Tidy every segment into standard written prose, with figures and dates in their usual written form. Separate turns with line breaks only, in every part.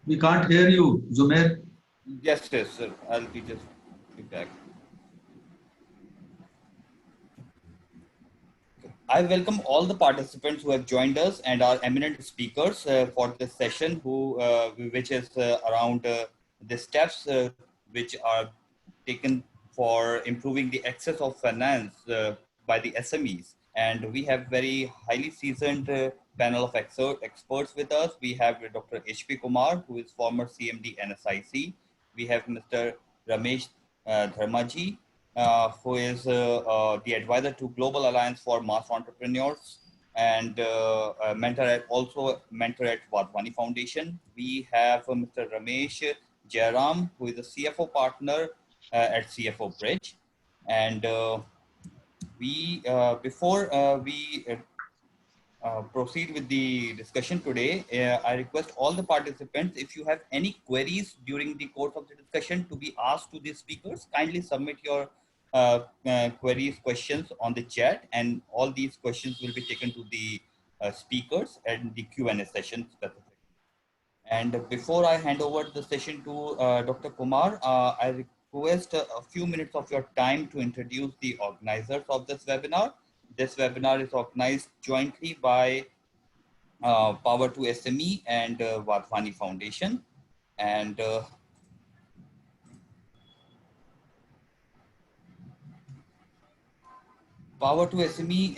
We can't hear you, Zumair.
Yes, yes, sir. I'll be back. I welcome all the participants who have joined us and our eminent speakers for this session, which is around the steps which are taken for improving the access of finance by the SMEs. And we have very highly seasoned panel of experts with us. We have Dr. H.P. Kumar, who is former CMD NSIC. We have Mr. Ramesh Dharmaji, who is the advisor to Global Alliance for Mass Entrepreneurs and also mentor at Wadhwani Foundation. We have Mr. Ramesh Jairam, who is a CFO partner at CFO Bridge. And we before we proceed with the discussion today, I request all the participants, if you have any queries during the course of the discussion to be asked to the speakers, kindly submit your queries, questions on the chat, and all these questions will be taken to the speakers and the Q&A session specifically. And before I hand over the session to Dr. Kumar, I request a few minutes of your time to introduce the organizers of this webinar. This webinar is organized jointly by Power to SME and Wadhwani Foundation. And Power to SME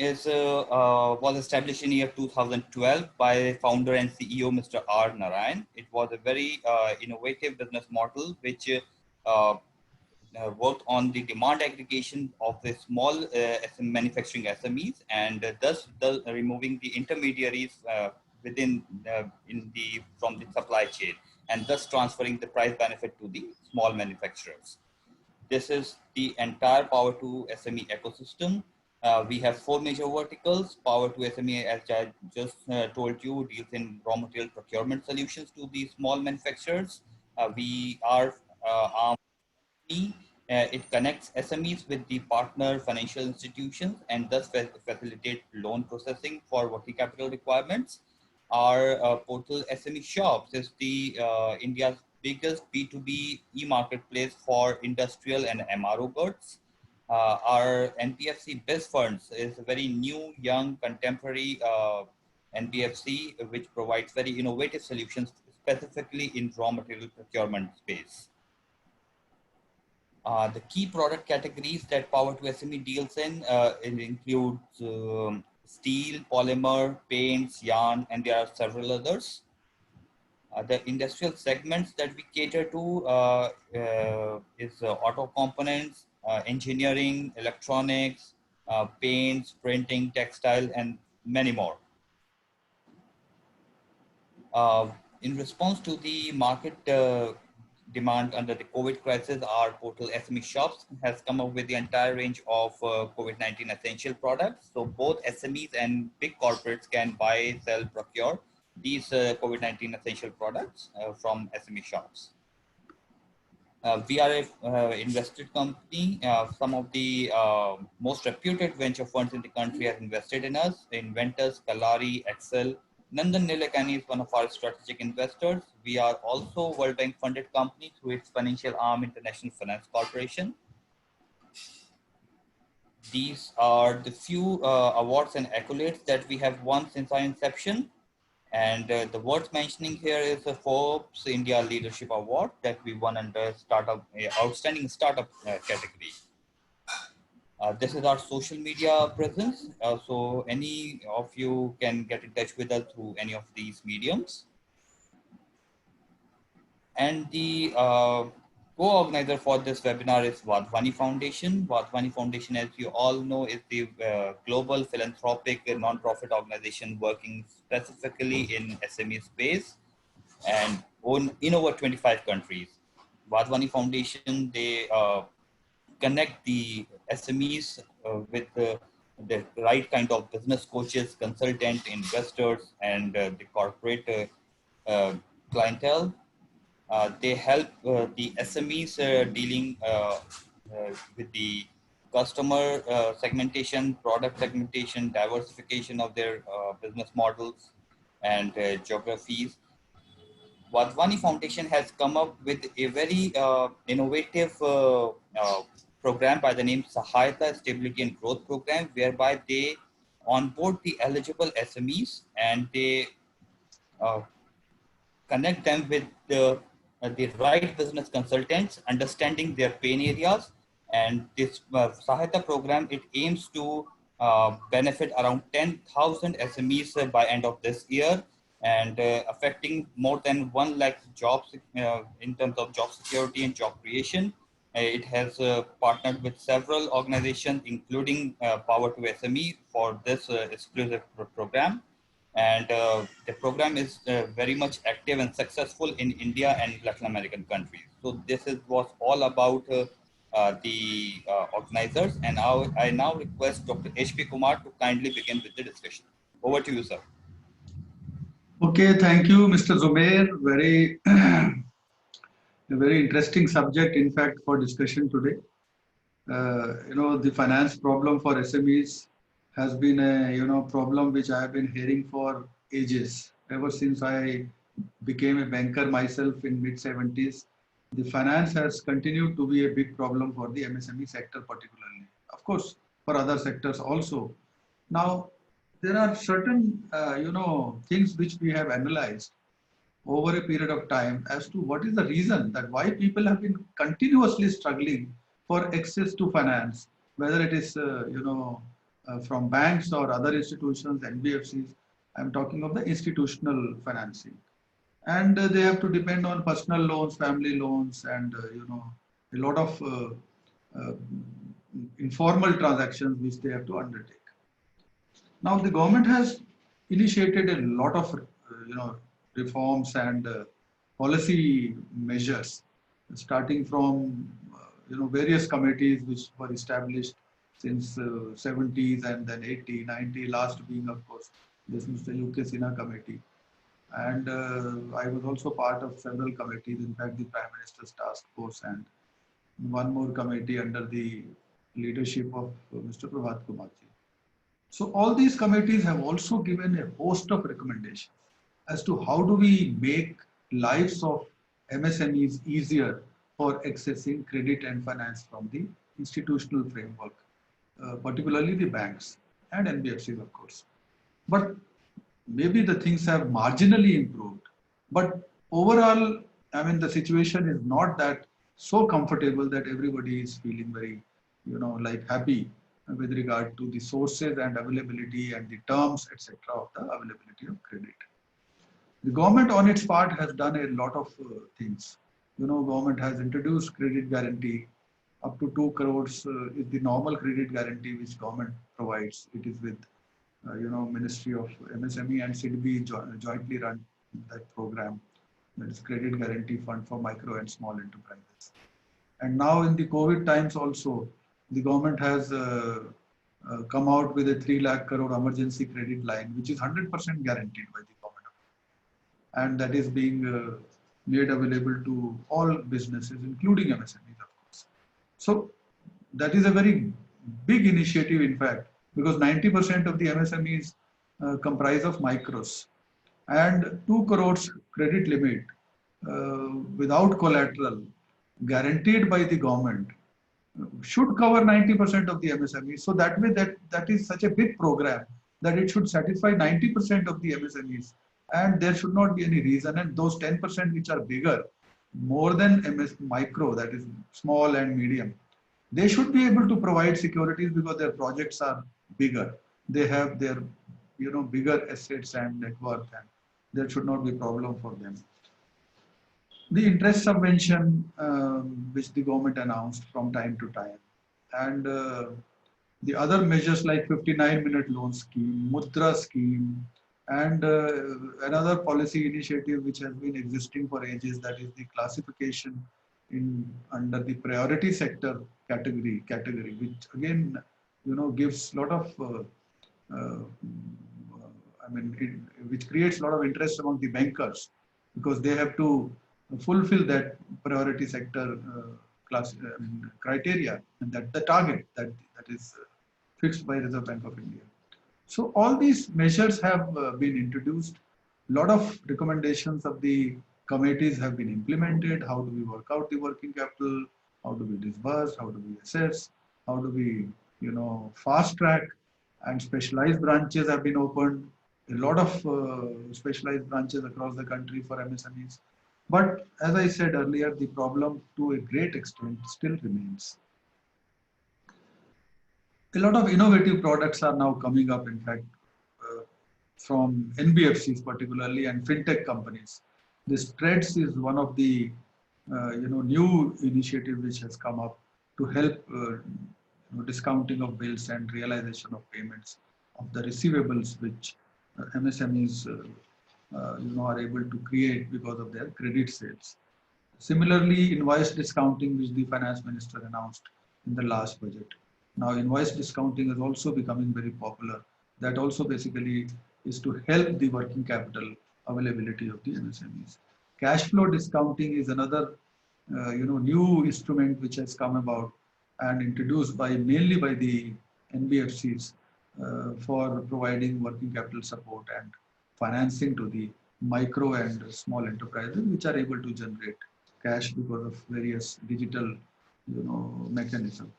was established in year 2012 by founder and CEO Mr. R. Narayan. It was a very innovative business model which worked on the demand aggregation of the small manufacturing SMEs, and thus removing the intermediaries within from the supply chain, and thus transferring the price benefit to the small manufacturers. This is the entire Power to SME ecosystem. We have four major verticals. Power to SME, as I just told you, deals in raw material procurement solutions to the small manufacturers. We are it connects SMEs with the partner financial institutions and thus facilitate loan processing for working capital requirements. Our portal SME Shops is the India's biggest B2B e-marketplace for industrial and MRO goods. Our NBFC Biz Funds is a very new, young, contemporary NBFC which provides very innovative solutions specifically in raw material procurement space. The key product categories that Power to SME deals in it includes steel, polymer, paints, yarn, and there are several others. The industrial segments that we cater to is auto components, engineering, electronics, paints, printing, textile, and many more. In response to the market demand under the COVID crisis, our portal SME Shops has come up with the entire range of COVID-19 essential products. So both SMEs and big corporates can buy, sell, procure these COVID-19 essential products from SME Shops. We are a invested company. Some of the most reputed venture funds in the country have invested in us. Inventors, Kalari, Excel. Nandan Nilekani is one of our strategic investors. We are also World Bank funded company through its financial arm, International Finance Corporation. These are the few awards and accolades that we have won since our inception. And the worth mentioning here is the Forbes India Leadership Award that we won under startup outstanding startup category. This is our social media presence. So any of you can get in touch with us through any of these mediums. And the co-organizer for this webinar is Wadhwani Foundation. Wadhwani Foundation, as you all know, is the global philanthropic non-profit organization working specifically in SME space and in over 25 countries. Wadhwani Foundation, they connect the SMEs with the right kind of business coaches, consultant, investors, and the corporate clientele. They help the SMEs dealing with the customer segmentation, product segmentation, diversification of their business models and geographies. Wadhwani Foundation has come up with a very innovative program by the name Sahayata Stability and Growth Program, whereby they onboard the eligible SMEs and they uh, connect them with the right business consultants, understanding their pain areas. And this Sahayata program, it aims to benefit around 10,000 SMEs by end of this year, and affecting more than 1 lakh jobs in terms of job security and job creation. It has partnered with several organizations, including Power to SME, for this exclusive program. And the program is very much active and successful in India and Latin American countries. So this is was all about the organizers. And I now request Dr. H.P. Kumar to kindly begin with the discussion. Over to you, sir.
Okay, thank you, Mr. Zubair. Very, a very interesting subject, in fact, for discussion today. The finance problem for SMEs has been a problem which I have been hearing for ages. Ever since I became a banker myself in mid-70s, the finance has continued to be a big problem for the MSME sector particularly. Of course, for other sectors also. Now, there are certain things which we have analyzed over a period of time as to what is the reason that why people have been continuously struggling for access to finance, whether it is from banks or other institutions, NBFCs. I'm talking of the institutional financing, and they have to depend on personal loans, family loans, and a lot of uh, informal transactions which they have to undertake. Now, the government has initiated a lot of reforms and policy measures, starting from various committees which were established since 70s and then 80, 90, last being of course this Mr. UK Sinha committee. And I was also part of several committees, in fact the Prime Minister's task force and one more committee under the leadership of Mr. Prabhat Kumar ji. So all these committees have also given a host of recommendations as to how do we make lives of MSMEs easier for accessing credit and finance from the institutional framework, particularly the banks and NBFCs, of course. But maybe the things have marginally improved. But overall, I mean, the situation is not that so comfortable that everybody is feeling very, like happy with regard to the sources and availability and the terms, etc., of the availability of credit. The government on its part has done a lot of things. Government has introduced credit guarantee up to 2 crores is the normal credit guarantee which government provides. It is with, Ministry of MSME and SIDBI jointly run that program. That is Credit Guarantee Fund for Micro and Small Enterprises. And now in the COVID times also, the government has come out with a 3 lakh crore emergency credit line, which is 100% guaranteed by the government. And that is being made available to all businesses, including MSMEs, of course. So that is a very big initiative, in fact, because 90% of the MSMEs comprise of micros. And 2 crores credit limit without collateral guaranteed by the government should cover 90% of the MSMEs. So that way that is such a big program that it should satisfy 90% of the MSMEs, and there should not be any reason. And those 10% which are bigger, more than micro, that is small and medium, they should be able to provide securities because their projects are bigger. They have their bigger assets and net worth, and there should not be problem for them. The interest subvention which the government announced from time to time, and the other measures like 59-minute loan scheme, Mudra scheme, and another policy initiative which has been existing for ages, that is the classification under the priority sector category, which again gives a lot of which creates a lot of interest among the bankers, because they have to fulfill that priority sector criteria, and that the target that is fixed by Reserve Bank of India. So all these measures have been introduced. A lot of recommendations of the committees have been implemented, how do we work out the working capital, how do we disburse, how do we assess, how do we, fast track, and specialized branches have been opened, a lot of specialized branches across the country for MSMEs. But as I said earlier, the problem to a great extent still remains. A lot of innovative products are now coming up, in fact, from NBFCs particularly and fintech companies. This TREADS is one of the new initiative which has come up to help discounting of bills and realization of payments of the receivables which MSMEs are able to create because of their credit sales. Similarly, invoice discounting, which the finance minister announced in the last budget. Now, invoice discounting is also becoming very popular. That also basically is to help the working capital availability of the MSMEs. Cash flow discounting is another, new instrument which has come about and introduced mainly by the NBFCs for providing working capital support and financing to the micro and small enterprises which are able to generate cash because of various digital, mechanism.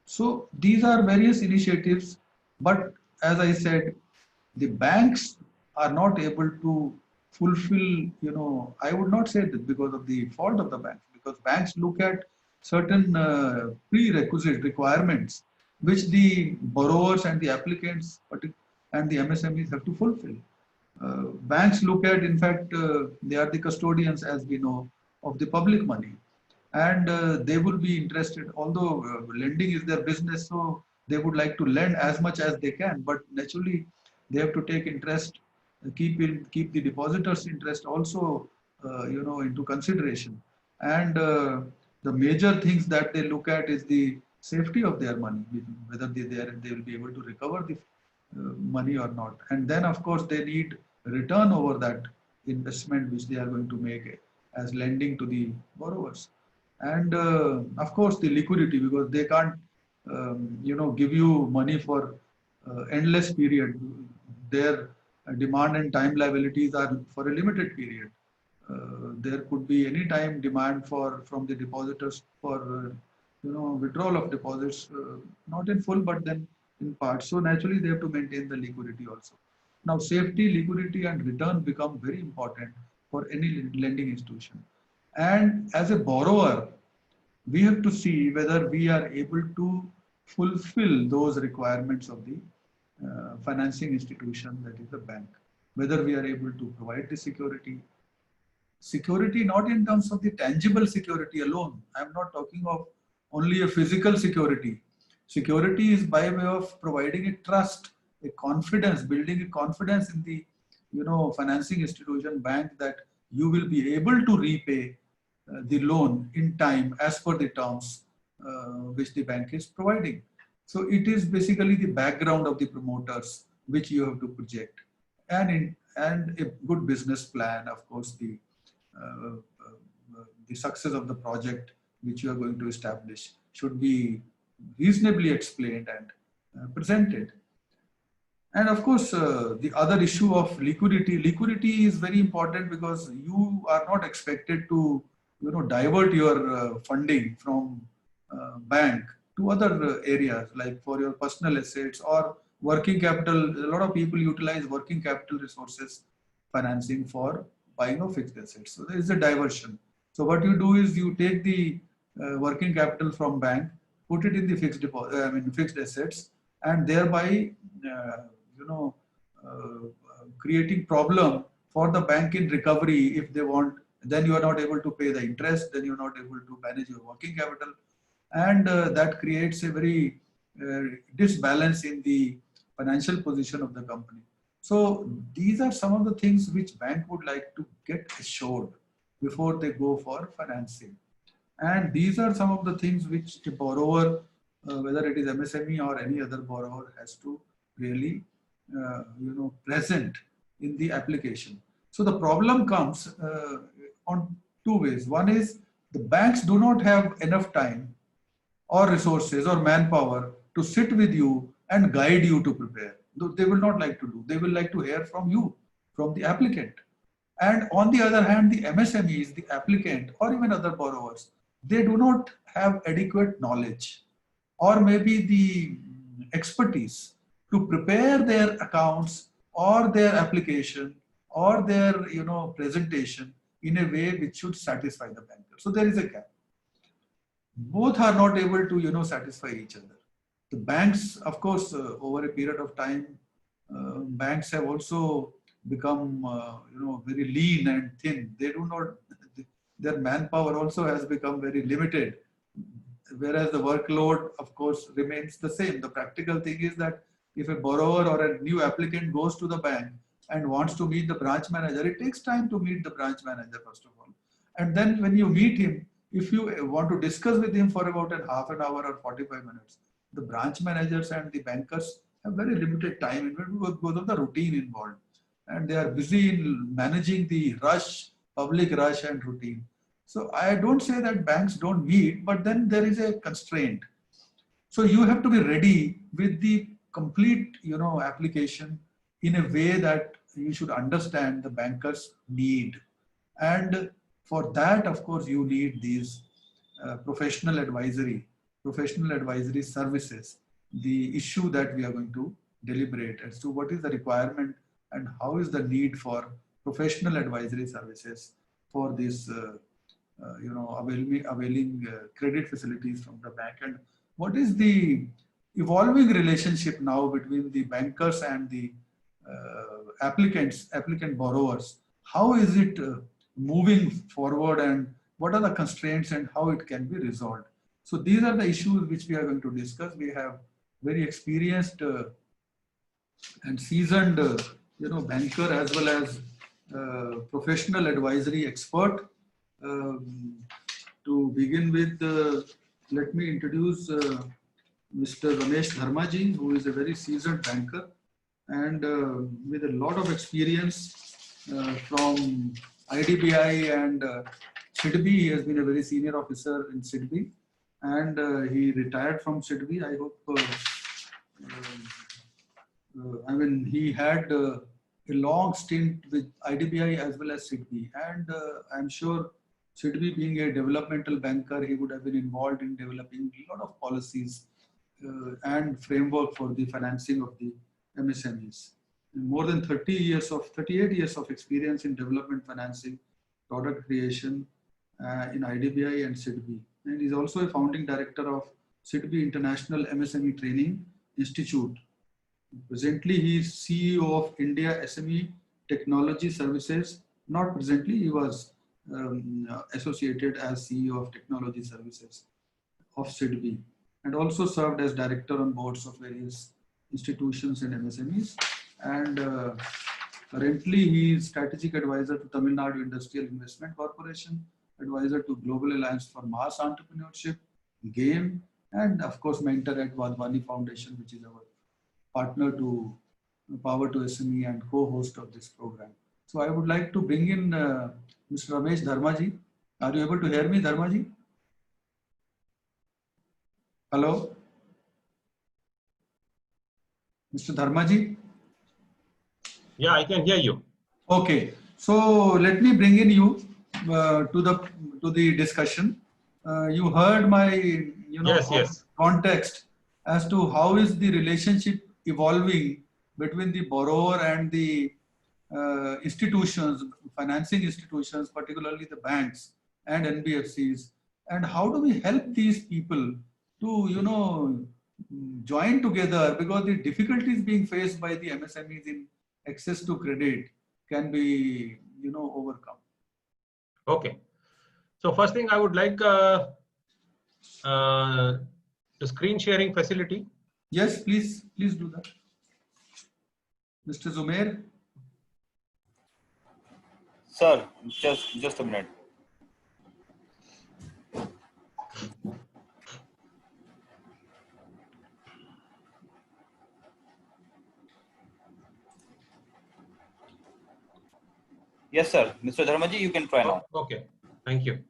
So these are various initiatives, but as I said, the banks are not able to fulfill, I would not say that because of the fault of the banks, because banks look at certain prerequisite requirements which the borrowers and the applicants and the MSMEs have to fulfill. Banks look at, in fact, they are the custodians, as we know, of the public money. And they will be interested, although lending is their business, so they would like to lend as much as they can, but naturally they have to take interest, keep the depositors' interest also, into consideration. And the major things that they look at is the safety of their money, whether they will be able to recover the money or not. And then, of course, they need return over that investment which they are going to make as lending to the borrowers. And of course, the liquidity, because they can't, give you money for endless period. Their demand and time liabilities are for a limited period. There could be any time demand from the depositors for, withdrawal of deposits, not in full, but then in part. So naturally, they have to maintain the liquidity also. Now, safety, liquidity, and return become very important for any lending institution. And as a borrower, we have to see whether we are able to fulfill those requirements of the financing institution, that is the bank. Whether we are able to provide the security. Security not in terms of the tangible security alone. I am not talking of only a physical security. Security is by way of providing a trust, a confidence, building a confidence in the, financing institution, bank, that you will be able to repay the loan in time as per the terms which the bank is providing. So it is basically the background of the promoters which you have to project, and a good business plan, of course, the success of the project which you are going to establish should be reasonably explained and presented. And of course, the other issue of liquidity. Liquidity is very important because you are not expected to, divert your funding from bank to other areas, like for your personal assets or working capital. A lot of people utilize working capital resources financing for buying of fixed assets. So there is a diversion. So what you do is you take the working capital from bank, put it in the fixed assets, and thereby creating problem for the bank in recovery if they want. Then you are not able to pay the interest. Then you are not able to manage your working capital, and that creates a very disbalance in the financial position of the company. So these are some of the things which bank would like to get assured before they go for financing. And these are some of the things which a borrower, whether it is MSME or any other borrower, has to really, present in the application. So the problem comes on two ways. One is the banks do not have enough time or resources or manpower to sit with you and guide you to prepare. They will not like to do. They will like to hear from you, from the applicant. And on the other hand, the MSMEs, the applicant, or even other borrowers, they do not have adequate knowledge or maybe the expertise to prepare their accounts or their application or their presentation in a way which should satisfy the banker. So there is a gap. Both are not able to satisfy each other. The banks, of course, over a period of time, banks have also become very lean and thin. They do not, their manpower also has become very limited, whereas the workload, of course, remains the same. The practical thing is that if a borrower or a new applicant goes to the bank and wants to meet the branch manager, it takes time to meet the branch manager, first of all. And then when you meet him, if you want to discuss with him for about a half an hour or 45 minutes, the branch managers and the bankers have very limited time because of the routine involved. And they are busy in managing the rush, public rush and routine. So I don't say that banks don't meet, but then there is a constraint. So you have to be ready with the complete, application in a way that you should understand the banker's need. And for that, of course, you need these professional advisory services. The issue that we are going to deliberate as to what is the requirement and how is the need for professional advisory services for this availing credit facilities from the bank, and what is the evolving relationship now between the bankers and the applicant borrowers. How is it moving forward, and what are the constraints and how it can be resolved? So these are the issues which we are going to discuss. We have very experienced and seasoned banker as well as professional advisory expert. To begin with, let me introduce Mr. Ramesh Dharmaji, who is a very seasoned banker and with a lot of experience from IDBI and SIDBI. He has been a very senior officer in SIDBI, and he retired from SIDBI. I hope, he had a long stint with IDBI as well as SIDBI, and I'm sure SIDBI being a developmental banker, he would have been involved in developing a lot of policies and framework for the financing of the MSMEs. More than 38 years of experience in development financing, product creation in IDBI and SIDBI. And he's also a founding director of SIDBI International MSME Training Institute. Presently, he is CEO of India SME Technology Services. Not presently, he was associated as CEO of Technology Services of SIDBI, and also served as director on boards of various institutions and MSMEs. And currently, he is strategic advisor to Tamil Nadu Industrial Investment Corporation, advisor to Global Alliance for Mass Entrepreneurship, GAME, and of course, mentor at Wadhwani Foundation, which is our partner to Power to SME and co-host of this program. So I would like to bring in Mr. Ramesh Dharmaji. Are you able to hear me, Dharmaji? Hello? Mr. Dharmaji?
Yeah, I can hear you.
Okay. So let me bring in you to the discussion. You heard my
Yes.
context as to how is the relationship evolving between the borrower and the institutions, financing institutions, particularly the banks and NBFCs, and how do we help these people to join together, because the difficulties being faced by the MSMEs in access to credit can be overcome.
Okay. So first thing I would like the screen sharing facility.
Yes, please do that. Mr. Zumair.
Sir, just a minute. Yes, sir. Mr. Dharmaji, you can try now.
Okay. Thank you.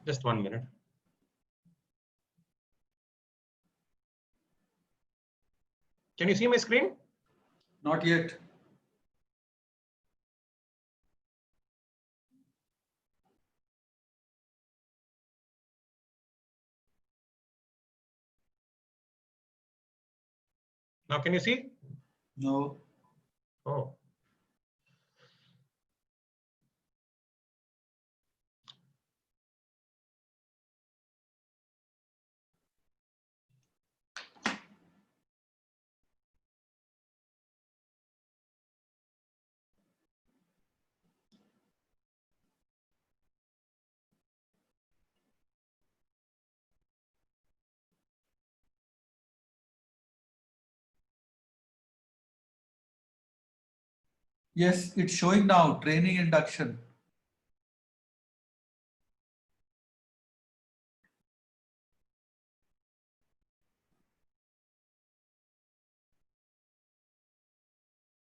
Just 1 minute. Can you see my screen?
Not yet.
Now can you see?
No.
Oh.
Yes, it's showing now, training induction.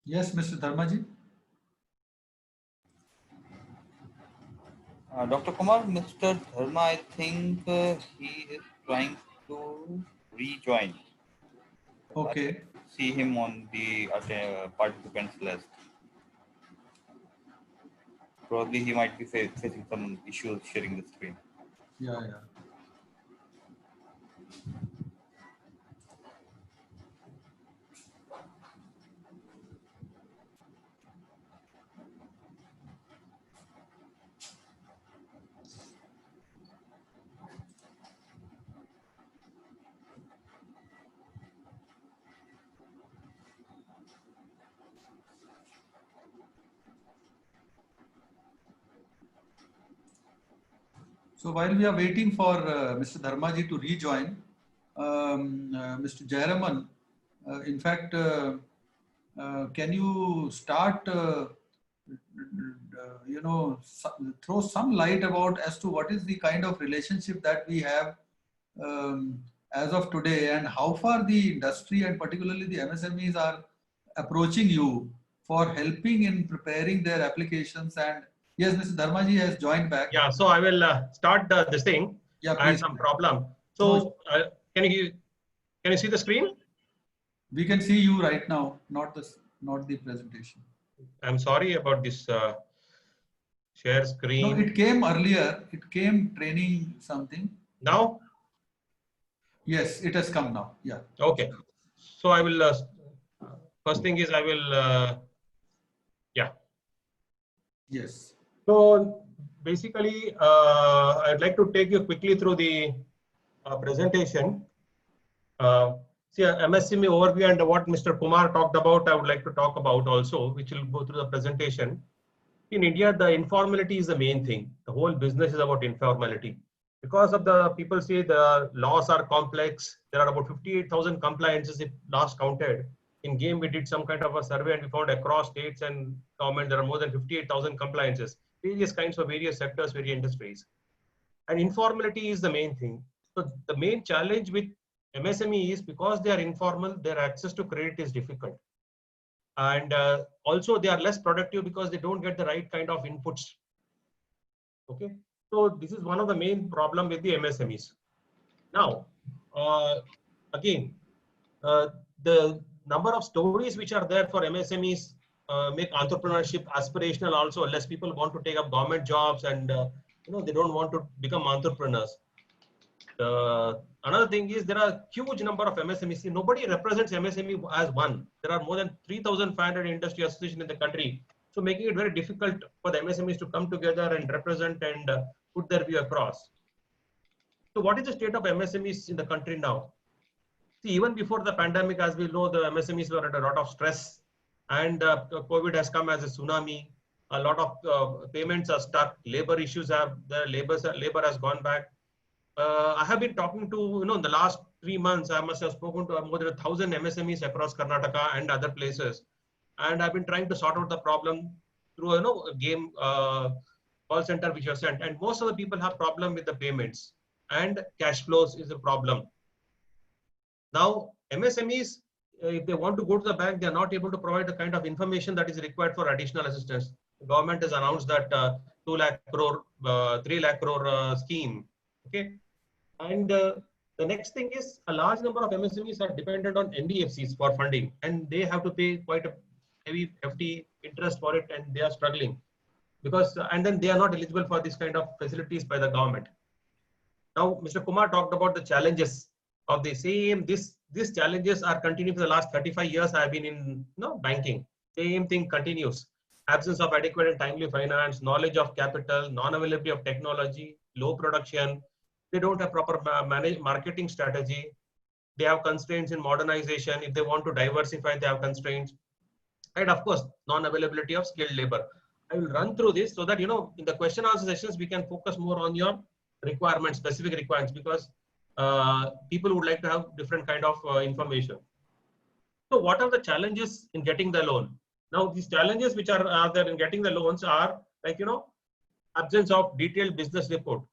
Yes, Mr. Dharmaji.
Dr. Kumar, Mr. Dharma, I think he is trying to rejoin.
Okay.
See him on the participants list. Probably he might be facing some issues sharing the screen.
Yeah, yeah. So while we are waiting for Mr. Dharmaji to rejoin, Mr. Jayaraman, in fact, can you start, throw some light about as to what is the kind of relationship that we have as of today, and how far the industry and particularly the MSMEs are approaching you for helping in preparing their applications. And yes, Mr. Dharmaji has joined back.
Yeah, so I will start this thing.
Yeah,
I had
please.
some problem.
No,
So can you see the screen?
we can see you right now, not the presentation.
I'm sorry about this share
No,
screen.
it came earlier. It came training something.
Now?
Yes, it has come now. Yeah.
Okay. So I will, first thing is I will, yeah.
Yes.
So basically, I'd like to take you quickly through the presentation. See, MSME overview and what Mr. Kumar talked about, I would like to talk about also, which will go through the presentation. In India, the informality is the main thing. The whole business is about informality. Because of the people say the laws are complex, there are about 58,000 compliances if last counted. In GAME, we did some kind of a survey and we found across states and government, there are more than 58,000 compliances, various kinds of various sectors, various industries. And informality is the main thing. So the main challenge with MSME is because they are informal, their access to credit is difficult. And also they are less productive because they don't get the right kind of inputs. Okay, so this is one of the main problem with the MSMEs. Now, again, the number of stories which are there for MSMEs make entrepreneurship aspirational also. Less people want to take up government jobs and they don't want to become entrepreneurs. Another thing is there are huge number of MSMEs. Nobody represents MSME as one. There are more than 3,500 industry associations in the country. So making it very difficult for the MSMEs to come together and represent and put their view across. So what is the state of MSMEs in the country now? See, even before the pandemic, as we know, the MSMEs were under a lot of stress, and COVID has come as a tsunami. A lot of payments are stuck. Labor issues have, labor has gone back. I have been talking to, in the last 3 months, I must have spoken to more than 1,000 MSMEs across Karnataka and other places. And I've been trying to sort out the problem through, a GAME call center which was sent. And most of the people have problem with the payments and cash flows is a problem. Now, MSMEs, if they want to go to the bank, they are not able to provide the kind of information that is required for additional assistance. The government has announced that 2 lakh crore 3 lakh crore scheme. Okay. And the next thing is a large number of MSMEs are dependent on NBFCs for funding, and they have to pay quite a heavy FD interest for it, and they are struggling because, and then they are not eligible for this kind of facilities by the government. Now, Mr. Kumar talked about the challenges of the same. These challenges are continuing for the last 35 years. I have been in banking. Same thing continues. Absence of adequate and timely finance, knowledge of capital, non-availability of technology, low production. They don't have proper marketing strategy. They have constraints in modernization. If they want to diversify, they have constraints. And of course, non-availability of skilled labor. I will run through this so that, in the question answer sessions, we can focus more on your requirements, specific requirements, because people would like to have different kind of information. So what are the challenges in getting the loan? Now, these challenges which are there in getting the loans are like, absence of detailed business report.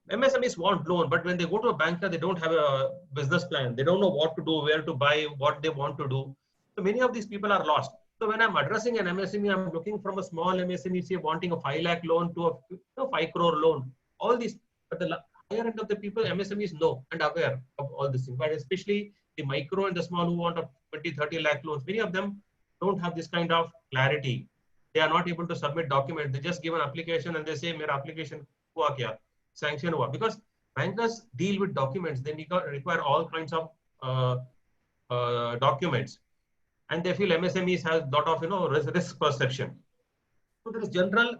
MSMEs want loan, but when they go to a banker, they don't have a business plan. They don't know what to do, where to buy, what they want to do. So many of these people are lost. So when I'm addressing an MSME, I'm looking from a small MSME, say wanting a 5 lakh loan to a 5 crore loan. All these, but the higher end of the people, MSMEs know and aware of all these things. But especially the micro and the small who want a 20, 30 lakh loans, many of them don't have this kind of clarity. They are not able to submit documents. They just give an application and they say, "Mera application hua kya? Sanction hua." Because bankers deal with documents. They require all kinds of documents. And they feel MSMEs has a lot of risk perception. So there is general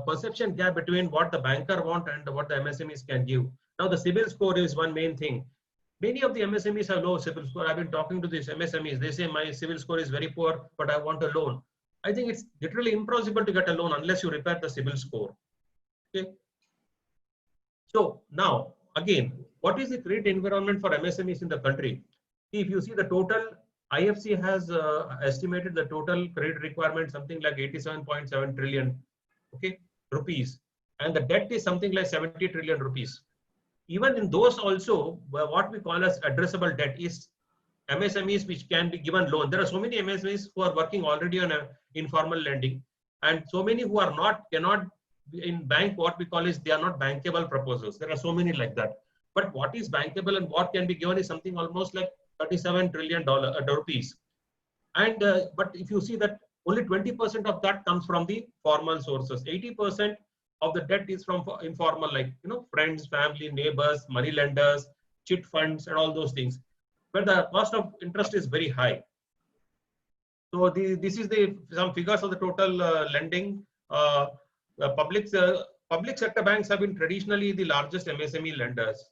perception gap between what the banker want and what the MSMEs can give. Now the CIBIL score is one main thing. Many of the MSMEs have low CIBIL score. I've been talking to these MSMEs. They say my CIBIL score is very poor, but I want a loan. I think it's literally impossible to get a loan unless you repair the CIBIL score. Okay. So now again, what is the credit environment for MSMEs in the country? If you see the total, IFC has estimated the total credit requirement something like 87.7 trillion rupees, and the debt is something like 70 trillion rupees. Even in those also, what we call as addressable debt is MSMEs which can be given loan. There are so many MSMEs who are working already on informal lending, and so many who are cannot in bank. What we call is they are not bankable proposals. There are so many like that. But what is bankable and what can be given is something almost like 37 trillion rupees. And but if you see that only 20% of that comes from the formal sources. 80% of the debt is from informal, like friends, family, neighbors, money lenders, chit funds, and all those things, where the cost of interest is very high. So this is some figures of the total lending. Public sector banks have been traditionally the largest MSME lenders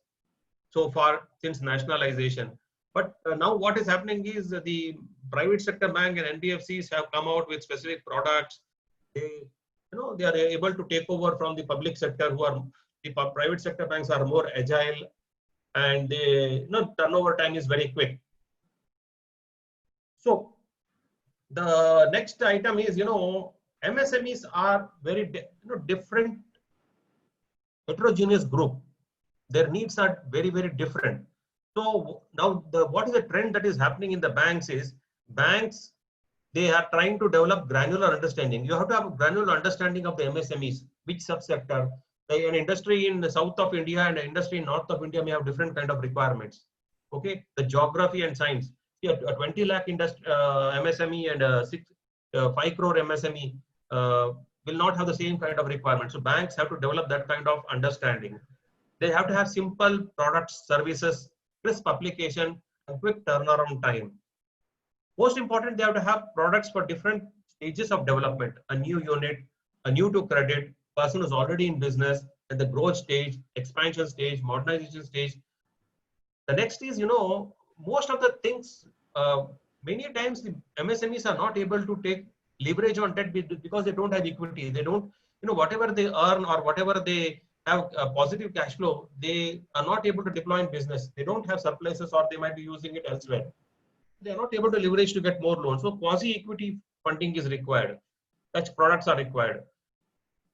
so far since nationalization. But now what is happening is the private sector bank and NBFCs have come out with specific products. They are able to take over from the public sector, the private sector banks are more agile, and they turnover time is very quick. So the next item is MSMEs are very different, heterogeneous group. Their needs are very, very different. So now what is the trend that is happening in the banks is banks, they are trying to develop granular understanding. You have to have a granular understanding of the MSMEs, which subsector. An industry in the south of India and an industry in north of India may have different kind of requirements. Okay, the geography and science. A 20 lakh MSME and a 5 crore MSME will not have the same kind of requirements. So banks have to develop that kind of understanding. They have to have simple products, services, crisp application, and quick turnaround time. Most important, they have to have products for different stages of development. A new unit, a new to credit, person who's already in business, at the growth stage, expansion stage, modernization stage. The next is, most of the things, many times the MSMEs are not able to take leverage on debt because they don't have equity. They don't, whatever they earn or whatever they have a positive cash flow, they are not able to deploy in business. They don't have surpluses, or they might be using it elsewhere. They are not able to leverage to get more loans. So quasi-equity funding is required. Such products are required.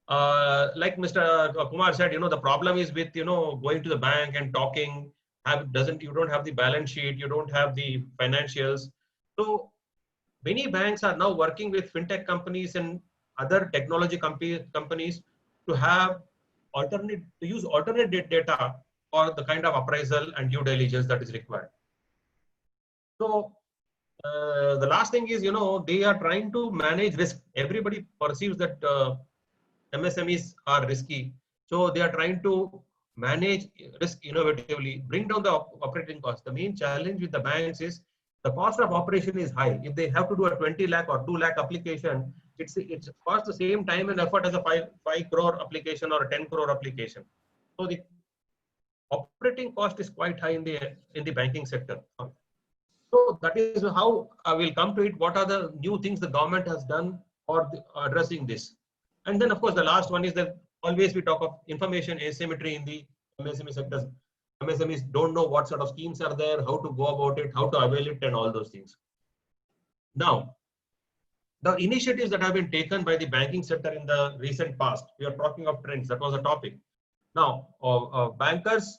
Like Mr. Kumar said, the problem is with, going to the bank and talking, you don't have the balance sheet, you don't have the financials. So many banks are now working with fintech companies and other technology companies to have use alternate data for the kind of appraisal and due diligence that is required. So the last thing is, they are trying to manage risk. Everybody perceives that MSMEs are risky. So they are trying to manage risk innovatively, bring down the operating cost. The main challenge with the banks is the cost of operation is high. If they have to do a 20 lakh or 2 lakh application, it's cost the same time and effort as a 5 crore application or a 10 crore application. So the operating cost is quite high in the banking sector. So that is how I will come to it. What are the new things the government has done for addressing this? And then, of course, the last one is that always we talk of information asymmetry in the MSME sectors. MSMEs don't know what sort of schemes are there, how to go about it, how to avail it, and all those things. Now, the initiatives that have been taken by the banking sector in the recent past, we are talking of trends, that was a topic. Now, bankers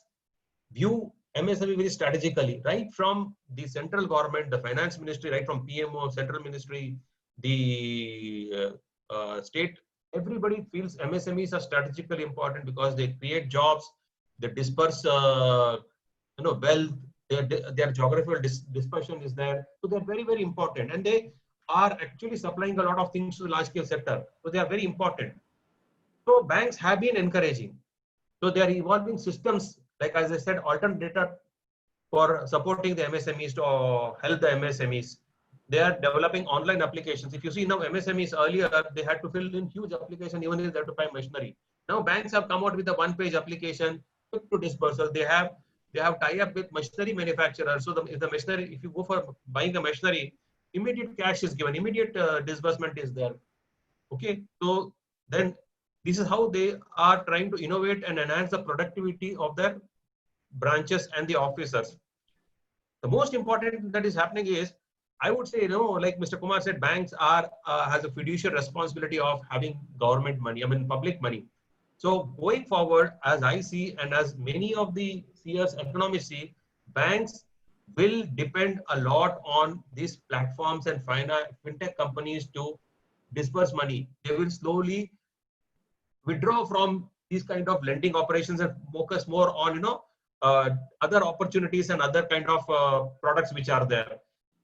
view MSME very strategically, right from the central government, the finance ministry, right from PMO, central ministry, the state. Everybody feels MSMEs are strategically important because they create jobs, they disperse, wealth. Their geographical dispersion is there, so they're very, very important, and they are actually supplying a lot of things to the large-scale sector. So they are very important. So banks have been encouraging. So they are evolving systems, like as I said, alternate data for supporting the MSMEs to help the MSMEs. They are developing online applications. If you see now, MSMEs earlier, they had to fill in huge application, even if they have to buy machinery. Now banks have come out with a one-page application, quick to dispersal. They have tie-up with machinery manufacturers. So if you go for buying a machinery, immediate cash is given, immediate disbursement is there. Okay, so then this is how they are trying to innovate and enhance the productivity of their branches and the officers. The most important that is happening is, I would say, like Mr. Kumar said, banks has a fiduciary responsibility of having government money, public money. So going forward, as I see, and as many of the seers, economists see, banks will depend a lot on these platforms and fintech companies to disperse money. They will slowly withdraw from these kind of lending operations and focus more on, other opportunities and other kind of products which are there.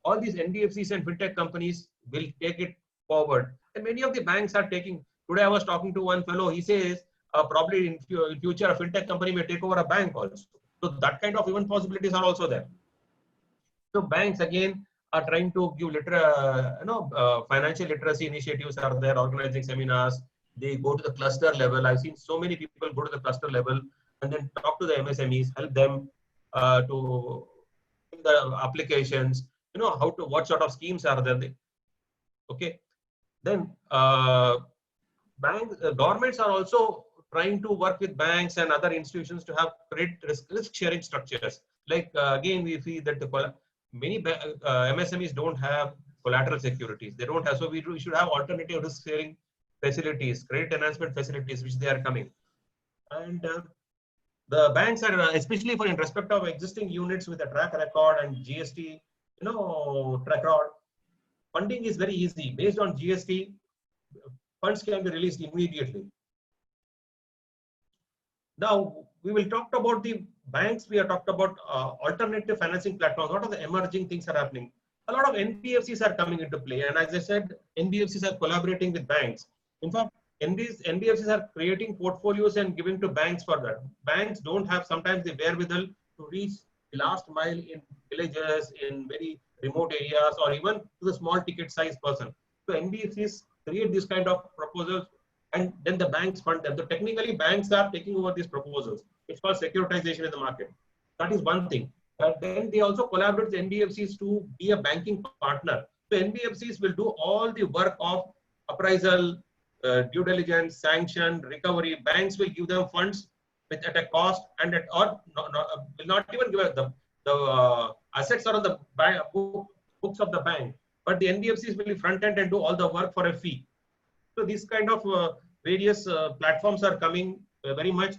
All these NBFCs and fintech companies will take it forward. And many of the banks are taking, today I was talking to one fellow, he says, probably in future, a fintech company may take over a bank also. So that kind of even possibilities are also there. So banks again are trying to give financial literacy initiatives are there, organizing seminars. They go to the cluster level. I've seen so many people go to the cluster level and then talk to the MSMEs, help them to the applications, what sort of schemes are there. Okay. Then governments are also trying to work with banks and other institutions to have credit risk sharing structures. Like again, we see that many MSMEs don't have collateral securities. They don't have, so we should have alternative risk sharing facilities, credit enhancement facilities, which they are coming. And the banks are, especially in respect of existing units with a track record and GST, track record, funding is very easy. Based on GST, funds can be released immediately. Now, we will talk about the banks. We have talked about alternative financing platforms. What are the emerging things are happening? A lot of NBFCs are coming into play. And as I said, NBFCs are collaborating with banks. In fact, NBFCs are creating portfolios and giving to banks for that. Banks don't have sometimes the wherewithal to reach the last mile in villages, in very remote areas, or even to the small ticket size person. So NBFCs create this kind of proposals, and then the banks fund them. So technically, banks are taking over these proposals. It's called securitization in the market. That is one thing. But then they also collaborate with NBFCs to be a banking partner. So NBFCs will do all the work of appraisal, due diligence, sanction, recovery. Banks will give them funds at a cost, and will not even give the assets are on the books of the bank, but the NBFCs will be front end and do all the work for a fee. So these kind of various platforms are coming very much.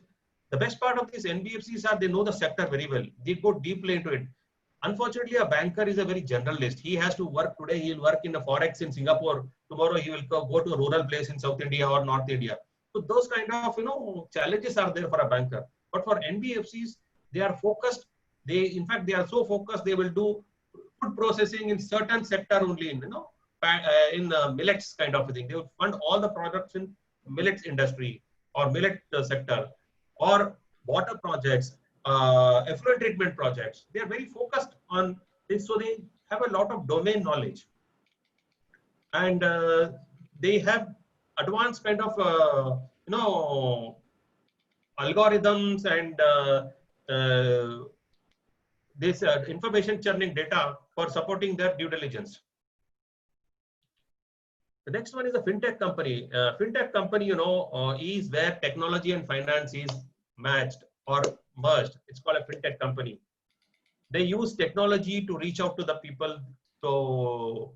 The best part of these NBFCs are they know the sector very well. They go deeply into it. Unfortunately, a banker is a very generalist. He has to work today. He'll work in the forex in Singapore. Tomorrow he will go to a rural place in South India or North India. So those kind of challenges are there for a banker. But for NBFCs, they are focused. In fact, they are so focused. They will do food processing in certain sector only. In millets kind of a thing. They will fund all the products in millets industry or millet sector, or water projects, effluent treatment projects. They are very focused on this, so they have a lot of domain knowledge, and they have advanced kind of algorithms and this information churning data for supporting their due diligence. The next one is a fintech company. Fintech company, is where technology and finance is matched or merged. It's called a fintech company. They use technology to reach out to the people to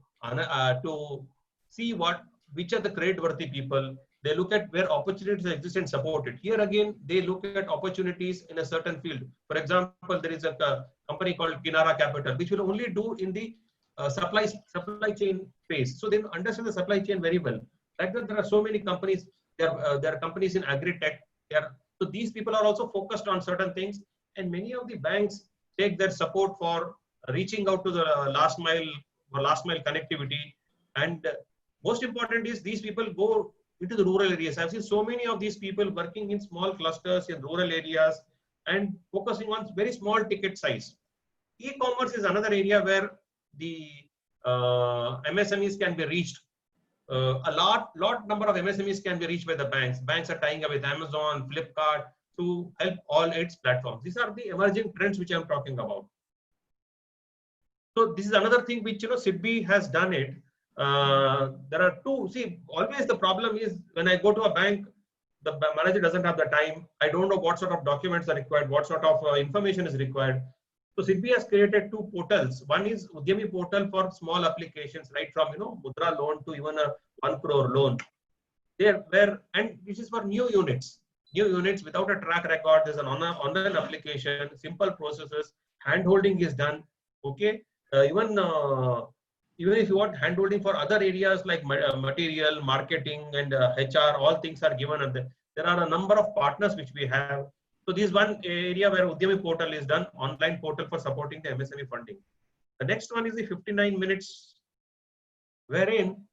see which are the credit-worthy people. They look at where opportunities exist and support it. Here again, they look at opportunities in a certain field. For example, there is a company called Kinara Capital, which will only do in the supply chain phase. So they understand the supply chain very well. Like that, there are so many companies. There are companies in agri-tech. So these people are also focused on certain things, and many of the banks take their support for reaching out to the last mile connectivity. And most important is these people go into the rural areas. I've seen so many of these people working in small clusters in rural areas and focusing on very small ticket size. E-commerce is another area where the MSMEs can be reached. A lot number of MSMEs can be reached by the banks. Banks are tying up with Amazon, Flipkart to help all its platforms. These are the emerging trends which I'm talking about. So this is another thing which SIDBI has done it. There are two. See, always the problem is when I go to a bank, the manager doesn't have the time. I don't know what sort of documents are required, what sort of information is required. So SIDBI has created two portals. One is Udyami portal for small applications, right from Mudra loan to even a 1 crore loan. And this is for new units without a track record. There's an online application, simple processes, hand-holding is done. Okay, even if you want hand-holding for other areas like material, marketing, and HR, all things are given. And there are a number of partners which we have. So this is one area where Udyami portal is done, online portal for supporting the MSME funding. The next one is the 59 minutes, wherein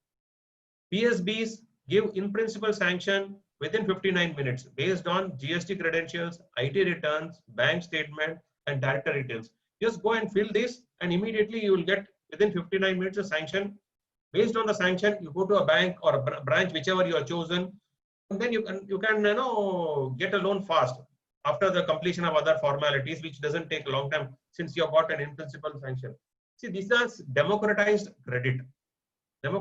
PSBs give in principle sanction within 59 minutes based on GST credentials, IT returns, bank statement, and director details. Just go and fill this, and immediately you will get within 59 minutes a sanction. Based on the sanction, you go to a bank or a branch, whichever you have chosen, and then you can get a loan fast after the completion of other formalities, which doesn't take a long time since you have got an in principle sanction. See, this is democratized credit. And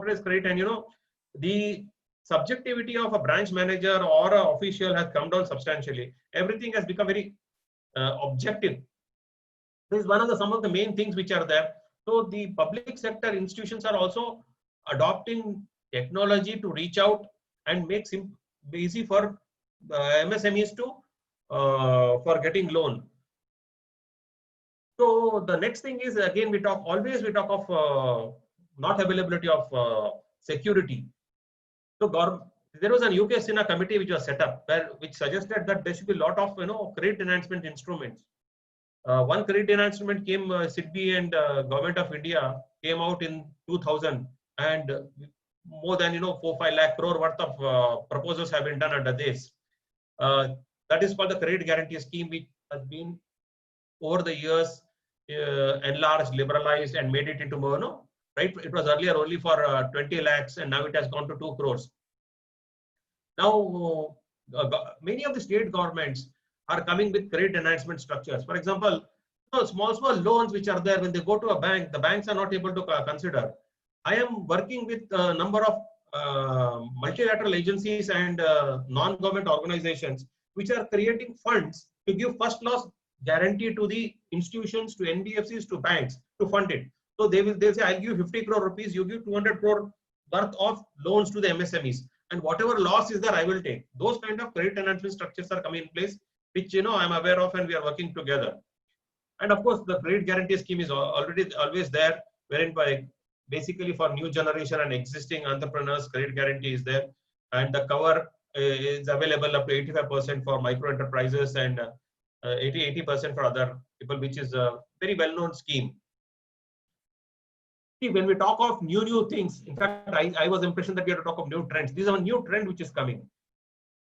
the subjectivity of a branch manager or an official has come down substantially. Everything has become very objective. This is some of the main things which are there. So the public sector institutions are also adopting technology to reach out and make it easy for MSMEs to for getting loan. So the next thing is, again, we talk of not availability of security. So there was an UK SINA committee which was set up which suggested that there should be a lot of credit enhancement instruments. One credit enhancement came, SIDBI and Government of India came out in 2000, and more than 4-5 lakh crore worth of proposals have been done under this. That is called the credit guarantee scheme, which has been over the years enlarged, liberalized, and made it into more. Right? It was earlier only for 20 lakhs, and now it has gone to 2 crores. Now, many of the state governments are coming with credit enhancement structures. For example, small loans which are there, when they go to a bank, the banks are not able to consider. I am working with a number of multilateral agencies and non-government organizations which are creating funds to give first loss guarantee to the institutions, to NBFCs, to banks to fund it. So they'll say, I'll give 50 crore rupees, you give 200 crore worth of loans to the MSMEs, and whatever loss is there, I will take. Those kind of credit enhancement structures are coming in place, which I'm aware of, and we are working together. And of course, the credit guarantee scheme is always there, wherein by basically for new generation and existing entrepreneurs, credit guarantee is there, and the cover is available up to 85% for micro enterprises and 80% for other people, which is a very well-known scheme. See, when we talk of new things, in fact, I was impression that we have to talk of new trends. This is a new trend which is coming.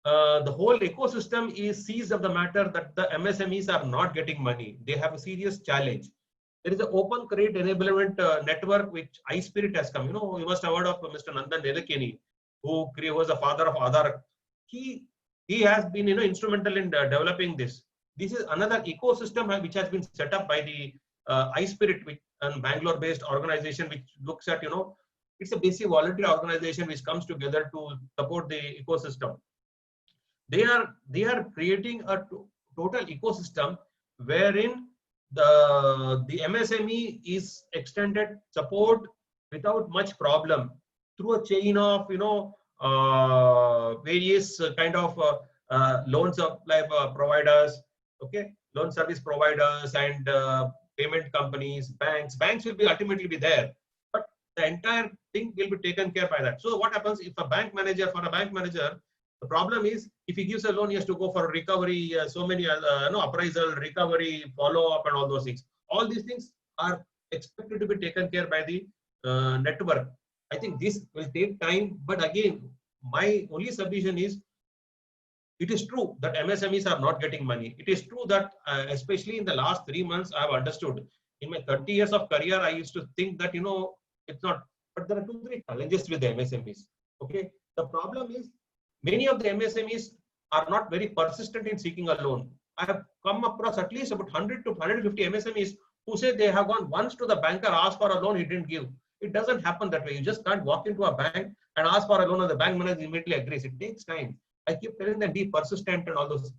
The whole ecosystem is seized of the matter that the MSMEs are not getting money. They have a serious challenge. There is an open credit enablement network which iSpirit has come. You know, you must have heard of Mr. Nandan Nilekani, who was the father of Aadhaar. He has been, you know, instrumental in developing this. This is another ecosystem which has been set up by the iSpirit, which a Bangalore-based organization which looks at, you know, it's a basic voluntary organization which comes together to support the ecosystem. They are creating a total ecosystem wherein the MSME is extended support without much problem through a chain of, you know, various kind of loan supply providers, okay, loan service providers and payment companies, banks will be ultimately be there, but the entire thing will be taken care by that. So what happens if a bank manager, the problem is if he gives a loan, he has to go for recovery, so many appraisal, recovery, follow up, and all those things. All these things are expected to be taken care by the network. I think this will take time, but again, my only submission is, it is true that MSMEs are not getting money. It is true that especially in the last 3 months, I have understood. In my 30 years of career, I used to think that, you know, it's not, but there are 2-3 challenges with the MSMEs. Okay, the problem is many of the MSMEs are not very persistent in seeking a loan. I have come across at least about 100 to 150 MSMEs who say they have gone once to the banker, asked for a loan, he didn't give. It doesn't happen that way. You just can't walk into a bank and ask for a loan and the bank manager immediately agrees. It takes time. I keep telling them be persistent and all those.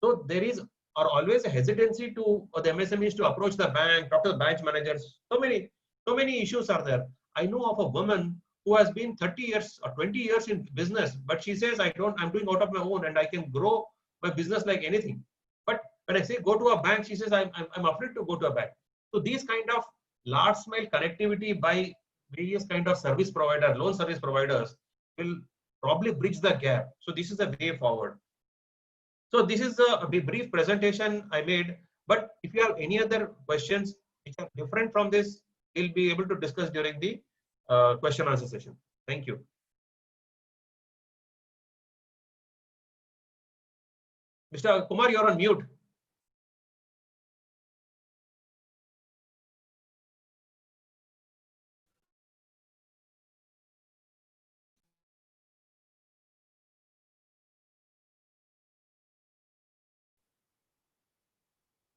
So there is always a hesitancy to the MSMEs to approach the bank, talk to the branch managers. So many issues are there. I know of a woman who has been 30 years or 20 years in business, but she says, I'm doing out of my own and I can grow my business like anything. But when I say go to a bank, she says, I'm afraid to go to a bank. So these kind of last mile connectivity by various kind of service provider, loan service providers will probably bridge the gap. So this is a way forward. So this is a brief presentation I made, but if you have any other questions which are different from this, we'll be able to discuss during the question answer session. Thank you. Mr. Kumar, you're on mute.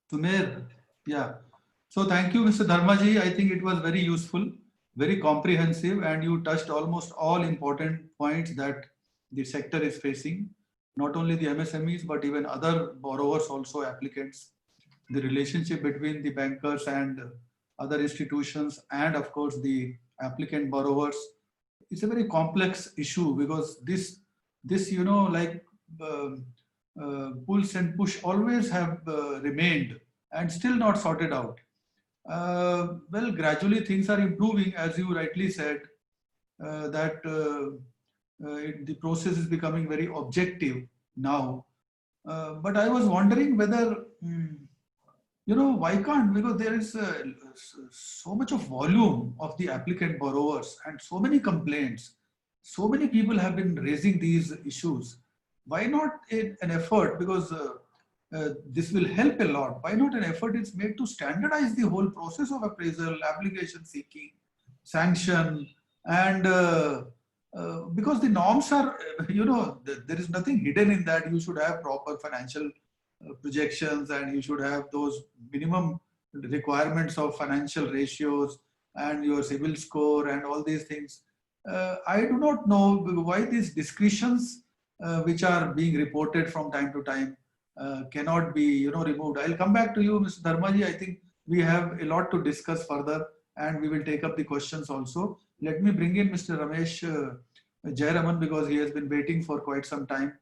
Sumer, yeah. So thank you, Mr. Dharmaji. I think it was very useful, very comprehensive, and you touched almost all important points that the sector is facing. Not only the MSMEs, but even other borrowers, also applicants, the relationship between the bankers and other institutions, and of course the applicant borrowers. It's a very complex issue because this you know, like pulls and push always have remained and still not sorted out. Well, gradually things are improving, as you rightly said, that the process is becoming very objective now. But I was wondering whether, you know, why can't, because there is so much of volume of the applicant borrowers and so many complaints. So many people have been raising these issues. Why not an effort, because this will help a lot. Why not an effort is made to standardize the whole process of appraisal, application seeking, sanction, and because the norms are, you know, there is nothing hidden in that. You should have proper financial projections and you should have those minimum requirements of financial ratios and your CIBIL score and all these things. I do not know why these discretions which are being reported from time to time cannot be, you know, removed. I'll come back to you, Mr. Dharmaji. I think we have a lot to discuss further and we will take up the questions also. Let me bring in Mr. Ramesh Jayaraman because he has been waiting for quite some time.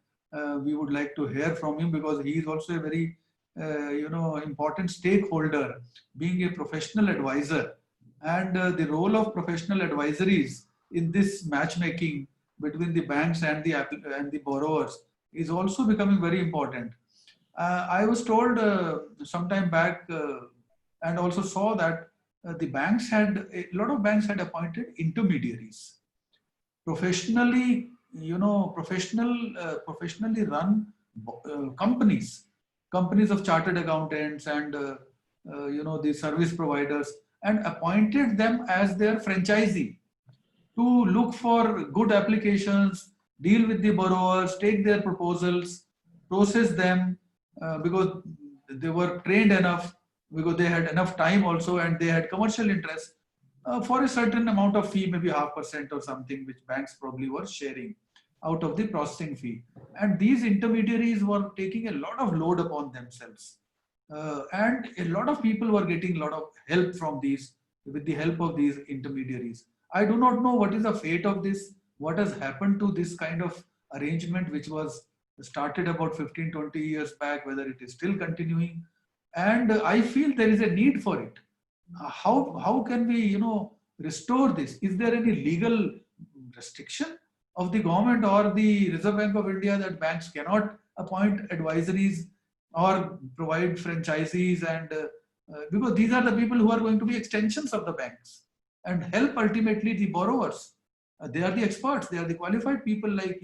We would like to hear from him because he is also a very, you know, important stakeholder, being a professional advisor. And the role of professional advisories in this matchmaking between the banks and the borrowers is also becoming very important. I was told some time back and also saw that the banks had, a lot of banks had appointed intermediaries, professionally, professionally run companies of chartered accountants and the service providers, and appointed them as their franchisee to look for good applications, deal with the borrowers, take their proposals, process them, because they were trained enough, because they had enough time also, and they had commercial interest for a certain amount of fee, maybe 0.5% or something, which banks probably were sharing out of the processing fee. And these intermediaries were taking a lot of load upon themselves. And a lot of people were getting a lot of help from these, with the help of these intermediaries. I do not know what is the fate of this, what has happened to this kind of arrangement, which was started about 15-20 years back, whether it is still continuing. And I feel there is a need for it. How can we restore this? Is there any legal restriction of the government or the Reserve Bank of India that banks cannot appoint advisories or provide franchisees, and because these are the people who are going to be extensions of the banks and help ultimately the borrowers. They are the experts, they are the qualified people like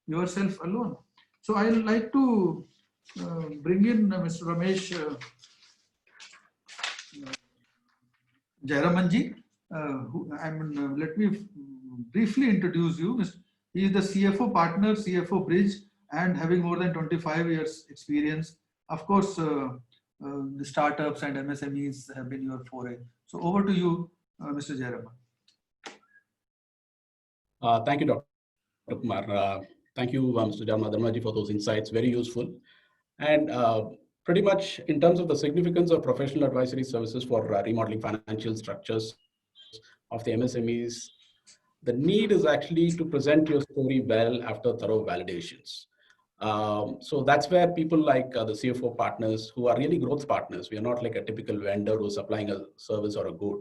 yourself alone. So I would like to bring in Mr. Ramesh Jairamanji. Let me briefly introduce you. He is the CFO partner, CFO Bridge, and having more than 25 years experience. Of course, the startups and MSMEs have been your foray. So over to you, Mr. Jairaman.
Thank you, Dr. Kumar. Thank you, Mr. Dharmaji, for those insights. Very useful. And pretty much in terms of the significance of professional advisory services for remodeling financial structures of the MSMEs, the need is actually to present your story well after thorough validations. So that's where people like the CFO partners, who are really growth partners, we are not like a typical vendor who's supplying a service or a good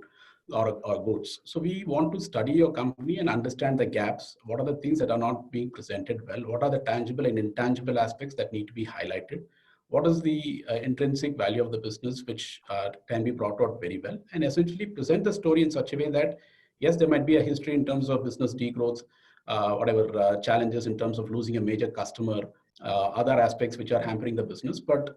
or goods. So we want to study your company and understand the gaps. What are the things that are not being presented well? What are the tangible and intangible aspects that need to be highlighted? What is the intrinsic value of the business, which can be brought out very well, and essentially present the story in such a way that, yes, there might be a history in terms of business degrowth, whatever challenges in terms of losing a major customer, other aspects which are hampering the business, but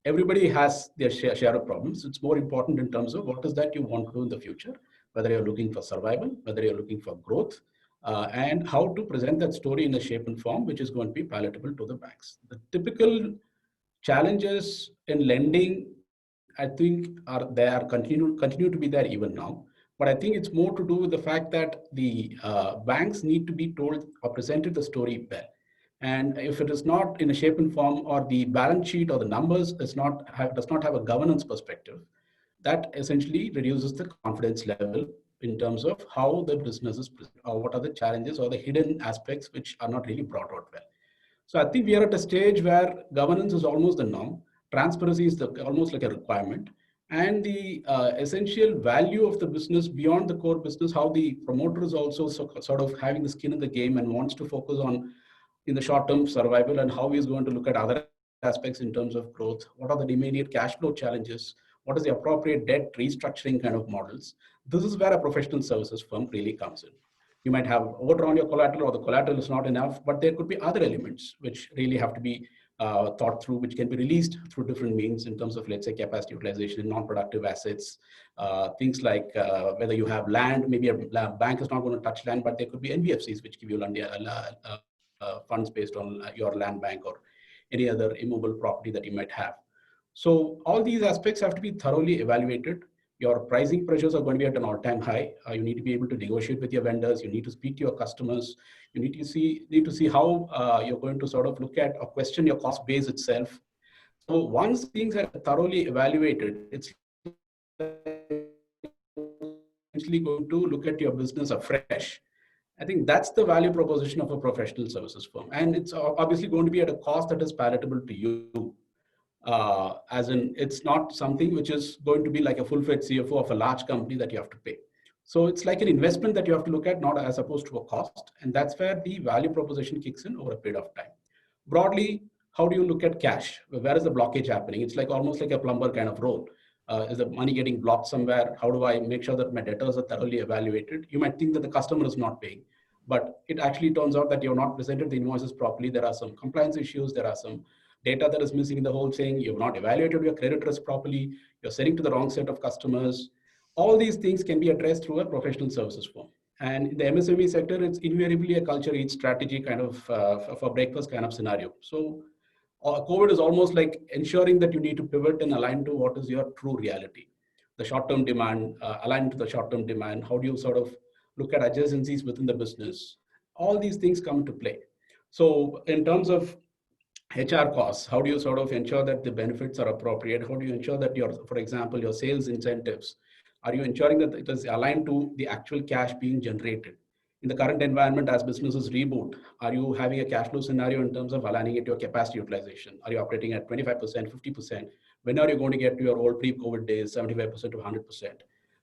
everybody has their share of problems. It's more important in terms of what is that you want to do in the future, whether you're looking for survival, whether you're looking for growth, and how to present that story in a shape and form which is going to be palatable to the banks. The typical challenges in lending, I think, are there, continue to be there even now. But I think it's more to do with the fact that the banks need to be told or presented the story well. And if it is not in a shape and form, or the balance sheet or the numbers does not have a governance perspective, that essentially reduces the confidence level in terms of how the business is presented, or what are the challenges or the hidden aspects which are not really brought out well. So I think we are at a stage where governance is almost the norm. Transparency is almost like a requirement. And the essential value of the business beyond the core business, how the promoter is also sort of having the skin in the game and wants to focus on in the short-term survival, and how he is going to look at other aspects in terms of growth. What are the immediate cash flow challenges? What is the appropriate debt restructuring kind of models? This is where a professional services firm really comes in. You might have overdrawn your collateral, or the collateral is not enough, but there could be other elements which really have to be thought through, which can be released through different means in terms of, let's say, capacity utilization in non-productive assets, things like whether you have land. Maybe a bank is not going to touch land, but there could be NBFCs which give you funds based on your land bank or any other immovable property that you might have. So all these aspects have to be thoroughly evaluated. Your pricing pressures are going to be at an all-time high. You need to be able to negotiate with your vendors. You need to speak to your customers. You need to see how you're going to sort of look at or question your cost base itself. So once things are thoroughly evaluated, it's essentially going to look at your business afresh. I think that's the value proposition of a professional services firm. And it's obviously going to be at a cost that is palatable to you. As in, it's not something which is going to be like a full-fledged CFO of a large company that you have to pay. So it's like an investment that you have to look at, not as opposed to a cost. And that's where the value proposition kicks in over a period of time. Broadly, how do you look at cash? Where is the blockage happening? It's like almost like a plumber kind of role. Is the money getting blocked somewhere? How do I make sure that my debtors are thoroughly evaluated? You might think that the customer is not paying, but it actually turns out that you're not presented the invoices properly. There are some compliance issues. There are some data that is missing in the whole thing. You've not evaluated your credit risk properly. You're selling to the wrong set of customers. All these things can be addressed through a professional services firm. And in the MSME sector, it's invariably a culture eats strategy kind of for breakfast kind of scenario. So COVID is almost like ensuring that you need to pivot and align to what is your true reality. The short-term demand, align to the short-term demand. How do you sort of look at adjacencies within the business? All these things come to play. So in terms of HR costs, how do you sort of ensure that the benefits are appropriate? How do you ensure that your, for example, your sales incentives, are you ensuring that it is aligned to the actual cash being generated? In the current environment, as businesses reboot, are you having a cash flow scenario in terms of aligning it to your capacity utilization? Are you operating at 25%, 50%? When are you going to get to your old pre-COVID days, 75% to 100%?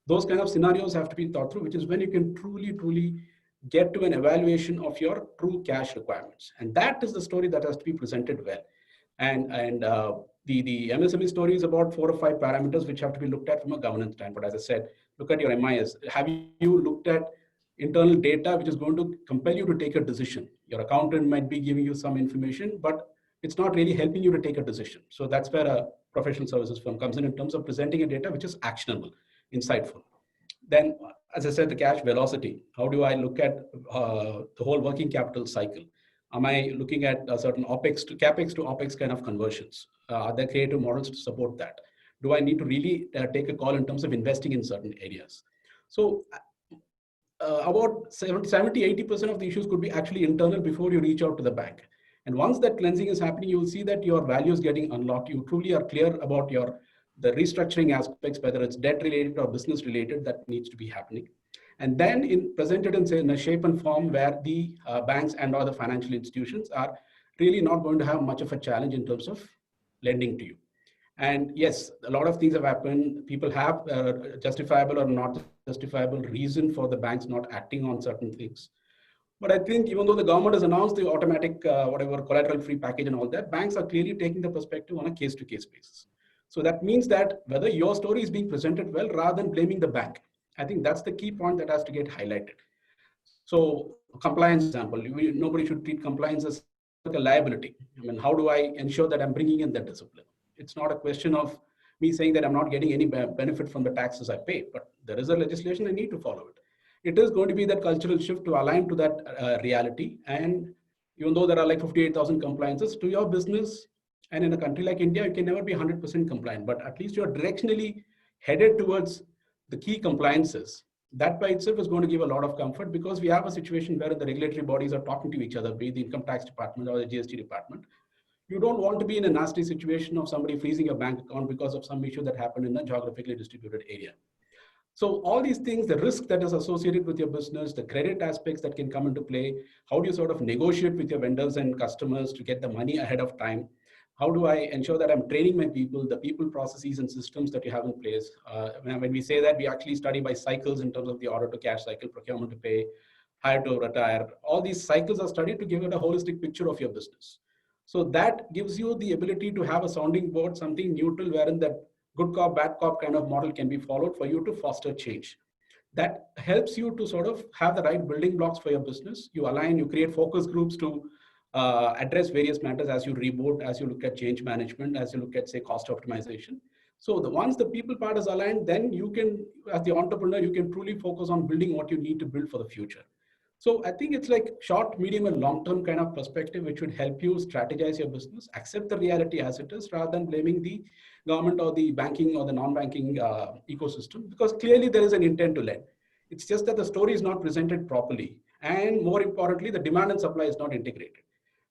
Those kind of scenarios have to be thought through, which is when you can truly get to an evaluation of your true cash requirements. And that is the story that has to be presented well. And the MSME story is about 4 or 5 parameters which have to be looked at from a governance standpoint. As I said, look at your MIS. Have you looked at internal data which is going to compel you to take a decision? Your accountant might be giving you some information, but it's not really helping you to take a decision. So that's where a professional services firm comes in terms of presenting a data which is actionable, insightful. Then, as I said, the cash velocity. How do I look at the whole working capital cycle? Am I looking at a certain OPEX to CAPEX to OPEX kind of conversions? Are there creative models to support that? Do I need to really take a call in terms of investing in certain areas? So about 70-80% of the issues could be actually internal before you reach out to the bank. And once that cleansing is happening, you will see that your value is getting unlocked. You truly are clear about the restructuring aspects, whether it's debt related or business related, that needs to be happening. And then presented in a shape and form where the banks and other financial institutions are really not going to have much of a challenge in terms of lending to you. And yes, a lot of things have happened. People have justifiable or not justifiable reason for the banks not acting on certain things. But I think even though the government has announced the automatic, whatever collateral free package and all that, banks are clearly taking the perspective on a case-to-case basis. So that means that whether your story is being presented well rather than blaming the bank, I think that's the key point that has to get highlighted. So compliance example, nobody should treat compliance as like a liability. I mean, how do I ensure that I'm bringing in that discipline? It's not a question of me saying that I'm not getting any benefit from the taxes I pay, but there is a legislation, I need to follow it. It is going to be that cultural shift to align to that reality. And even though there are like 58,000 compliances to your business, and in a country like India, you can never be 100% compliant, but at least you're directionally headed towards the key compliances. That by itself is going to give a lot of comfort, because we have a situation where the regulatory bodies are talking to each other, be it the income tax department or the GST department. You don't want to be in a nasty situation of somebody freezing your bank account because of some issue that happened in a geographically distributed area. So all these things, the risk that is associated with your business, the credit aspects that can come into play, how do you sort of negotiate with your vendors and customers to get the money ahead of time? How do I ensure that I'm training my people, the people, processes, and systems that you have in place? When we say that, we actually study by cycles in terms of the order to cash cycle, procurement to pay, hire to retire. All these cycles are studied to give it a holistic picture of your business. So that gives you the ability to have a sounding board, something neutral, wherein that good cop, bad cop kind of model can be followed for you to foster change. That helps you to sort of have the right building blocks for your business. You align, you create focus groups to address various matters as you reboot, as you look at change management, as you look at, say, cost optimization. So once the people part is aligned, then you can, as the entrepreneur, you can truly focus on building what you need to build for the future. So I think it's like short, medium, and long-term kind of perspective, which would help you strategize your business, accept the reality as it is, rather than blaming the government or the banking or the non-banking ecosystem, because clearly there is an intent to lend. It's just that the story is not presented properly. And more importantly, the demand and supply is not integrated.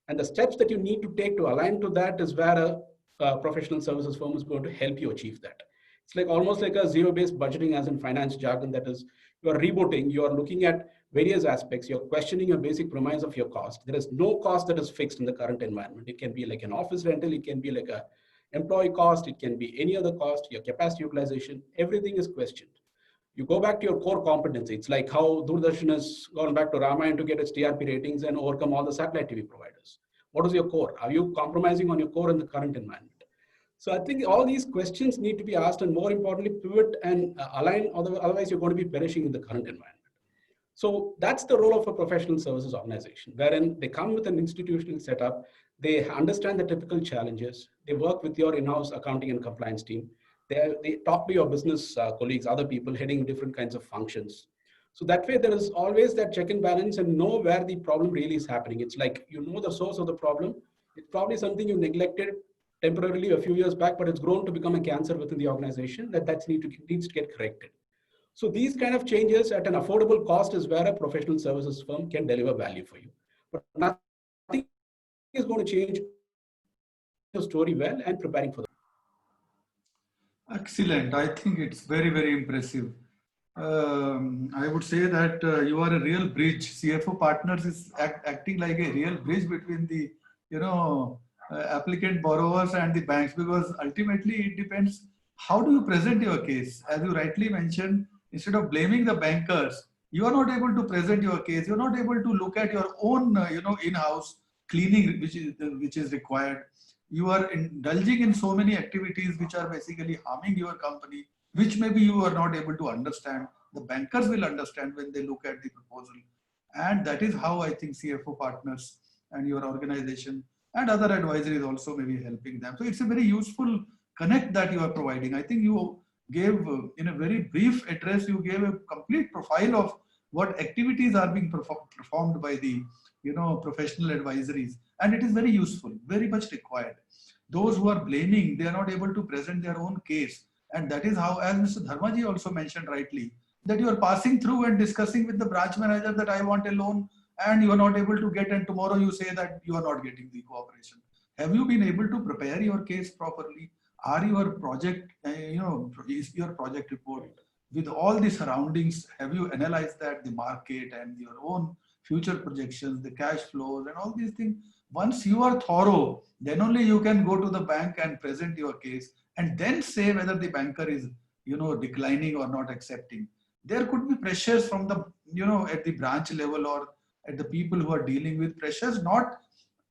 And the steps that you need to take to align to that is where a professional services firm is going to help you achieve that. It's like almost like a zero-based budgeting, as in finance jargon, that is, you are rebooting, you are looking at various aspects, you're questioning your basic premise of your cost. There is no cost that is fixed in the current environment. It can be like an office rental, it can be like a employee cost, it can be any other cost, your capacity utilization, everything is questioned. You go back to your core competency. It's like how Doordarshan has gone back to Ramayana to get its TRP ratings and overcome all the satellite TV providers. What is your core? Are you compromising on your core in the current environment? So I think all these questions need to be asked, and more importantly, pivot and align. Otherwise, you're going to be perishing in the current environment. So that's the role of a professional services organization, wherein they come with an institutional setup, they understand the typical challenges, they work with your in-house accounting and compliance team, they talk to your business colleagues, other people heading different kinds of functions. So that way there is always that check and balance and know where the problem really is happening. It's like, you know the source of the problem. It's probably something you neglected temporarily a few years back, but it's grown to become a cancer within the organization that needs to get corrected. So these kind of changes at an affordable cost is where a professional services firm can deliver value for you. But nothing is going to change your story well and preparing for that.
Excellent. I think it's very, very impressive. I would say that you are a real bridge. CFO Partners is acting like a real bridge between the, applicant borrowers and the banks, because ultimately it depends how do you present your case. As you rightly mentioned, instead of blaming the bankers, you are not able to present your case. You're not able to look at your own, in-house cleaning, which is required. You are indulging in so many activities which are basically harming your company, which maybe you are not able to understand. The bankers will understand when they look at the proposal. And that is how I think CFO Partners and your organization and other advisories also may be helping them. So it's a very useful connect that you are providing. I think you gave, in a very brief address, you gave a complete profile of what activities are being performed by the professional advisories. And it is very useful, very much required. Those who are blaming, they are not able to present their own case. And that is how, as Mr. Dharmaji also mentioned rightly, that you are passing through and discussing with the branch manager that I want a loan and you are not able to get, and tomorrow you say that you are not getting the cooperation. Have you been able to prepare your case properly? Are your project, is your project report with all the surroundings, have you analyzed that, the market and your own future projections, the cash flows and all these things? Once you are thorough, then only you can go to the bank and present your case and then say whether the banker is, declining or not accepting. There could be pressures from the, at the branch level or at the people who are dealing with pressures, not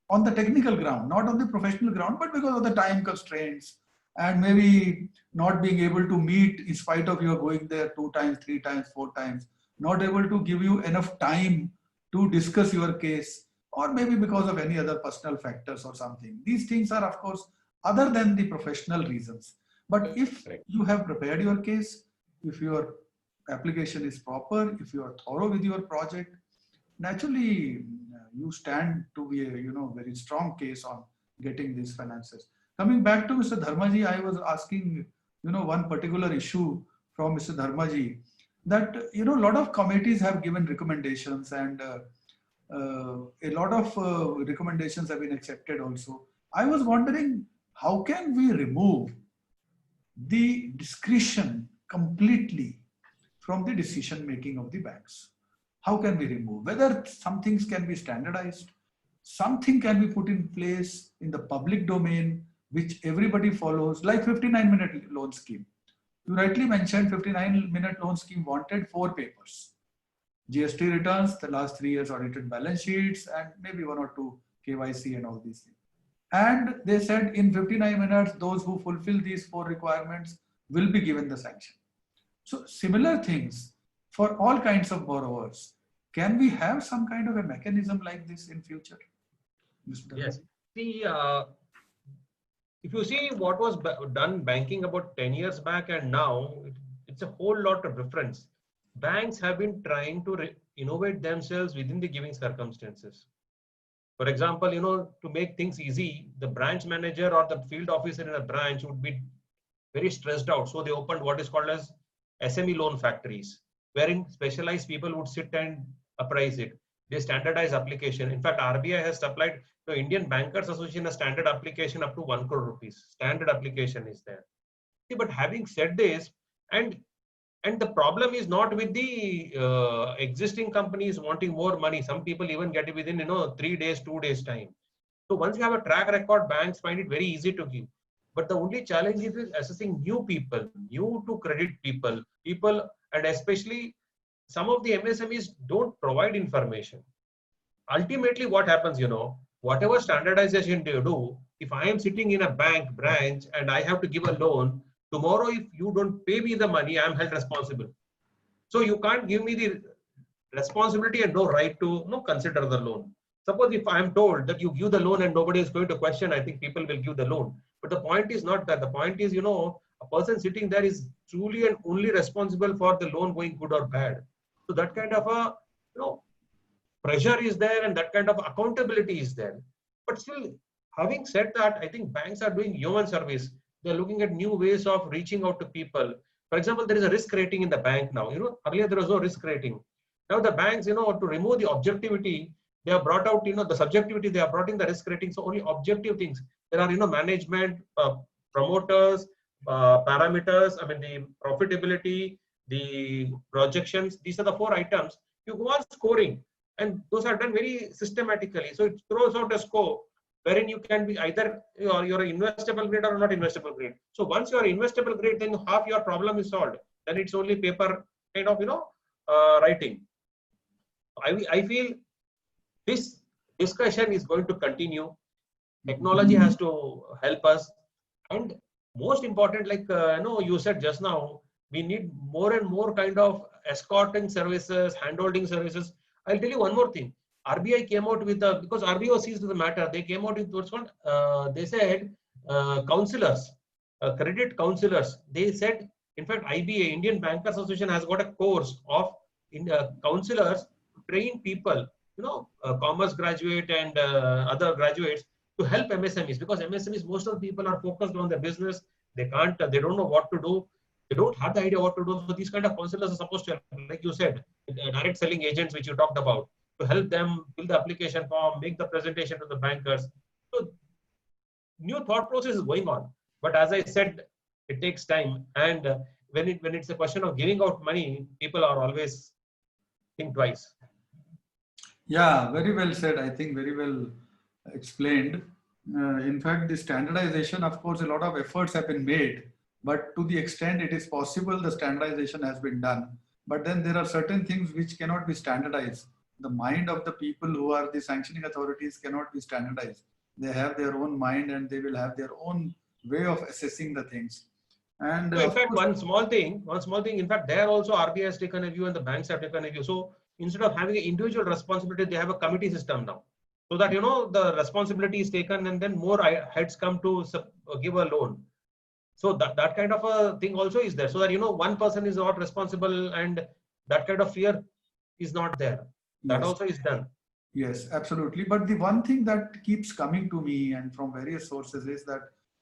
on the technical ground, not on the professional ground, but because of the time constraints and maybe not being able to meet in spite of you going there 2 times, 3 times, 4 times, not able to give you enough time to discuss your case, or maybe because of any other personal factors or something. These things are, of course, other than the professional reasons. But if you have prepared your case, if your application is proper, if you are thorough with your project, naturally you stand to be a very strong case on getting these finances. Coming back to Mr. Dharmaji, I was asking one particular issue from Mr. Dharmaji, that a lot of committees have given recommendations and a lot of recommendations have been accepted also. I was wondering, how can we remove the discretion completely from the decision making of the banks? How can we remove? Whether some things can be standardized, something can be put in place in the public domain, which everybody follows, like 59-minute loan scheme. You rightly mentioned 59-minute loan scheme wanted 4 papers. GST returns, the last 3 years audited balance sheets, and maybe 1 or 2 KYC and all these things. And they said in 59 minutes, those who fulfill these 4 requirements will be given the sanction. So similar things for all kinds of borrowers. Can we have some kind of a mechanism like this in future? Mr.
Yes. See, if you see what was done banking about 10 years back and now, it's a whole lot of difference. Banks have been trying to innovate themselves within the given circumstances. For example, to make things easy, the branch manager or the field officer in a branch would be very stressed out. So they opened what is called as SME loan factories, wherein specialized people would sit and appraise it. They standardize application. In fact, RBI has supplied the Indian Bankers Association a standard application up to 1 crore rupees. Standard application is there. See, but having said this, and the problem is not with the existing companies wanting more money. Some people even get it within 3 days, 2 days time. So once you have a track record, banks find it very easy to give. But the only challenge is assessing new people, new to credit people And especially some of the MSMEs don't provide information. Ultimately, what happens, whatever standardization they do, if I am sitting in a bank branch and I have to give a loan, tomorrow if you don't pay me the money, I am held responsible. So you can't give me the responsibility and no right to consider the loan. Suppose if I am told that you give the loan and nobody is going to question, I think people will give the loan. But the point is not that. The point is, a person sitting there is truly and only responsible for the loan going good or bad. So that kind of a, pressure is there and that kind of accountability is there. But still, having said that, I think banks are doing human service. They're looking at new ways of reaching out to people. For example, there is a risk rating in the bank now. Earlier there was no risk rating. Now the banks, to remove the objectivity, they have brought out, the subjectivity, they have brought in the risk rating. So only objective things. There are, management, promoters, parameters, the profitability, the projections. These are the 4 items. You go on scoring, and those are done very systematically. So it throws out a score wherein you can be either you're an investable grade or not investable grade. So once you are investable grade, then half your problem is solved. Then it's only paper kind of, writing. I feel this discussion is going to continue. Technology has to help us. And most important, like you said just now, we need more and more kind of escorting services, handholding services. I'll tell you one more thing. RBI came out with because RBI sees the matter, they came out with what's called, they said counselors, credit counselors. They said, in fact, IBA, Indian Bankers Association, has got a course of counselors to train people, commerce graduate and other graduates to help MSMEs, because MSMEs, most of the people are focused on their business. They can't, they don't know what to do. They don't have the idea what to do. So these kind of counselors are supposed to, like you said, direct selling agents, which you talked about, to help them fill the application form, make the presentation to the bankers. So new thought process is going on. But as I said, it takes time. And when it's a question of giving out money, people are always think twice.
Yeah, very well said. I think very well explained. In fact, the standardization, of course, a lot of efforts have been made, but to the extent it is possible, the standardization has been done. But then there are certain things which cannot be standardized. The mind of the people who are the sanctioning authorities cannot be standardized. They have their own mind and they will have their own way of assessing the things. And
in fact, one small thing, in fact, there also RBI has taken a view and the banks have taken a view. So instead of having an individual responsibility, they have a committee system now. So that, the responsibility is taken and then more heads come to give a loan. So that kind of a thing also is there. So that, one person is not responsible and that kind of fear is not there. That
yes,
also is done.
Yes, absolutely. But the one thing that keeps coming to me and from various sources is that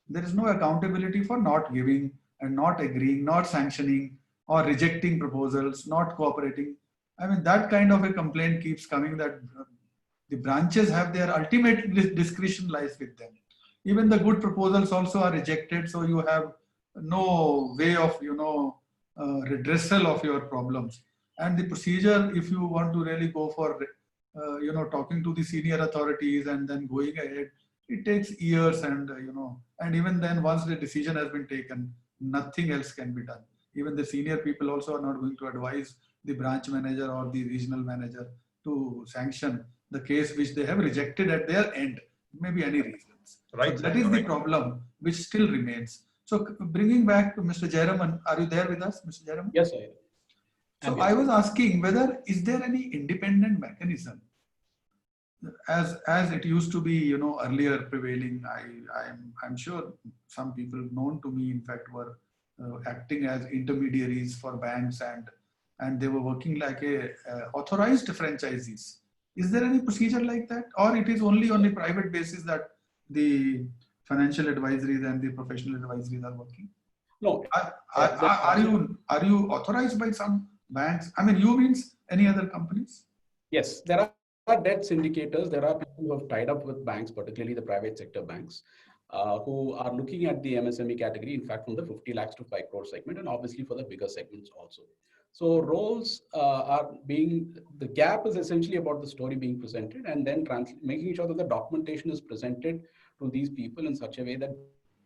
there is no accountability for not giving and not agreeing, not sanctioning or rejecting proposals, not cooperating. I mean, that kind of a complaint keeps coming, that the branches have their ultimate discretion lies with them. Even the good proposals also are rejected. So you have no way of, redressal of your problems. And the procedure, if you want to really go for, talking to the senior authorities and then going ahead, it takes years and, and even then once the decision has been taken, nothing else can be done. Even the senior people also are not going to advise the branch manager or the regional manager to sanction the case which they have rejected at their end, maybe any reasons.
Right.
So that is the problem which still remains. So bringing back to Mr. Jayaraman, are you there with us, Mr. Jayaraman?
Yes, I am.
So I was asking whether is there any independent mechanism as it used to be, earlier prevailing. I'm sure some people known to me, in fact, were acting as intermediaries for banks and they were working like a authorized franchisees. Is there any procedure like that, or it is only on a private basis that the financial advisories and the professional advisories are working?
No.
Are you authorized by some banks? I mean, you means any other companies?
Yes, there are debt syndicators. There are people who have tied up with banks, particularly the private sector banks, who are looking at the MSME category, in fact, from the 50 lakhs to 5 crore segment, and obviously for the bigger segments also. So roles the gap is essentially about the story being presented and then making sure that the documentation is presented to these people in such a way that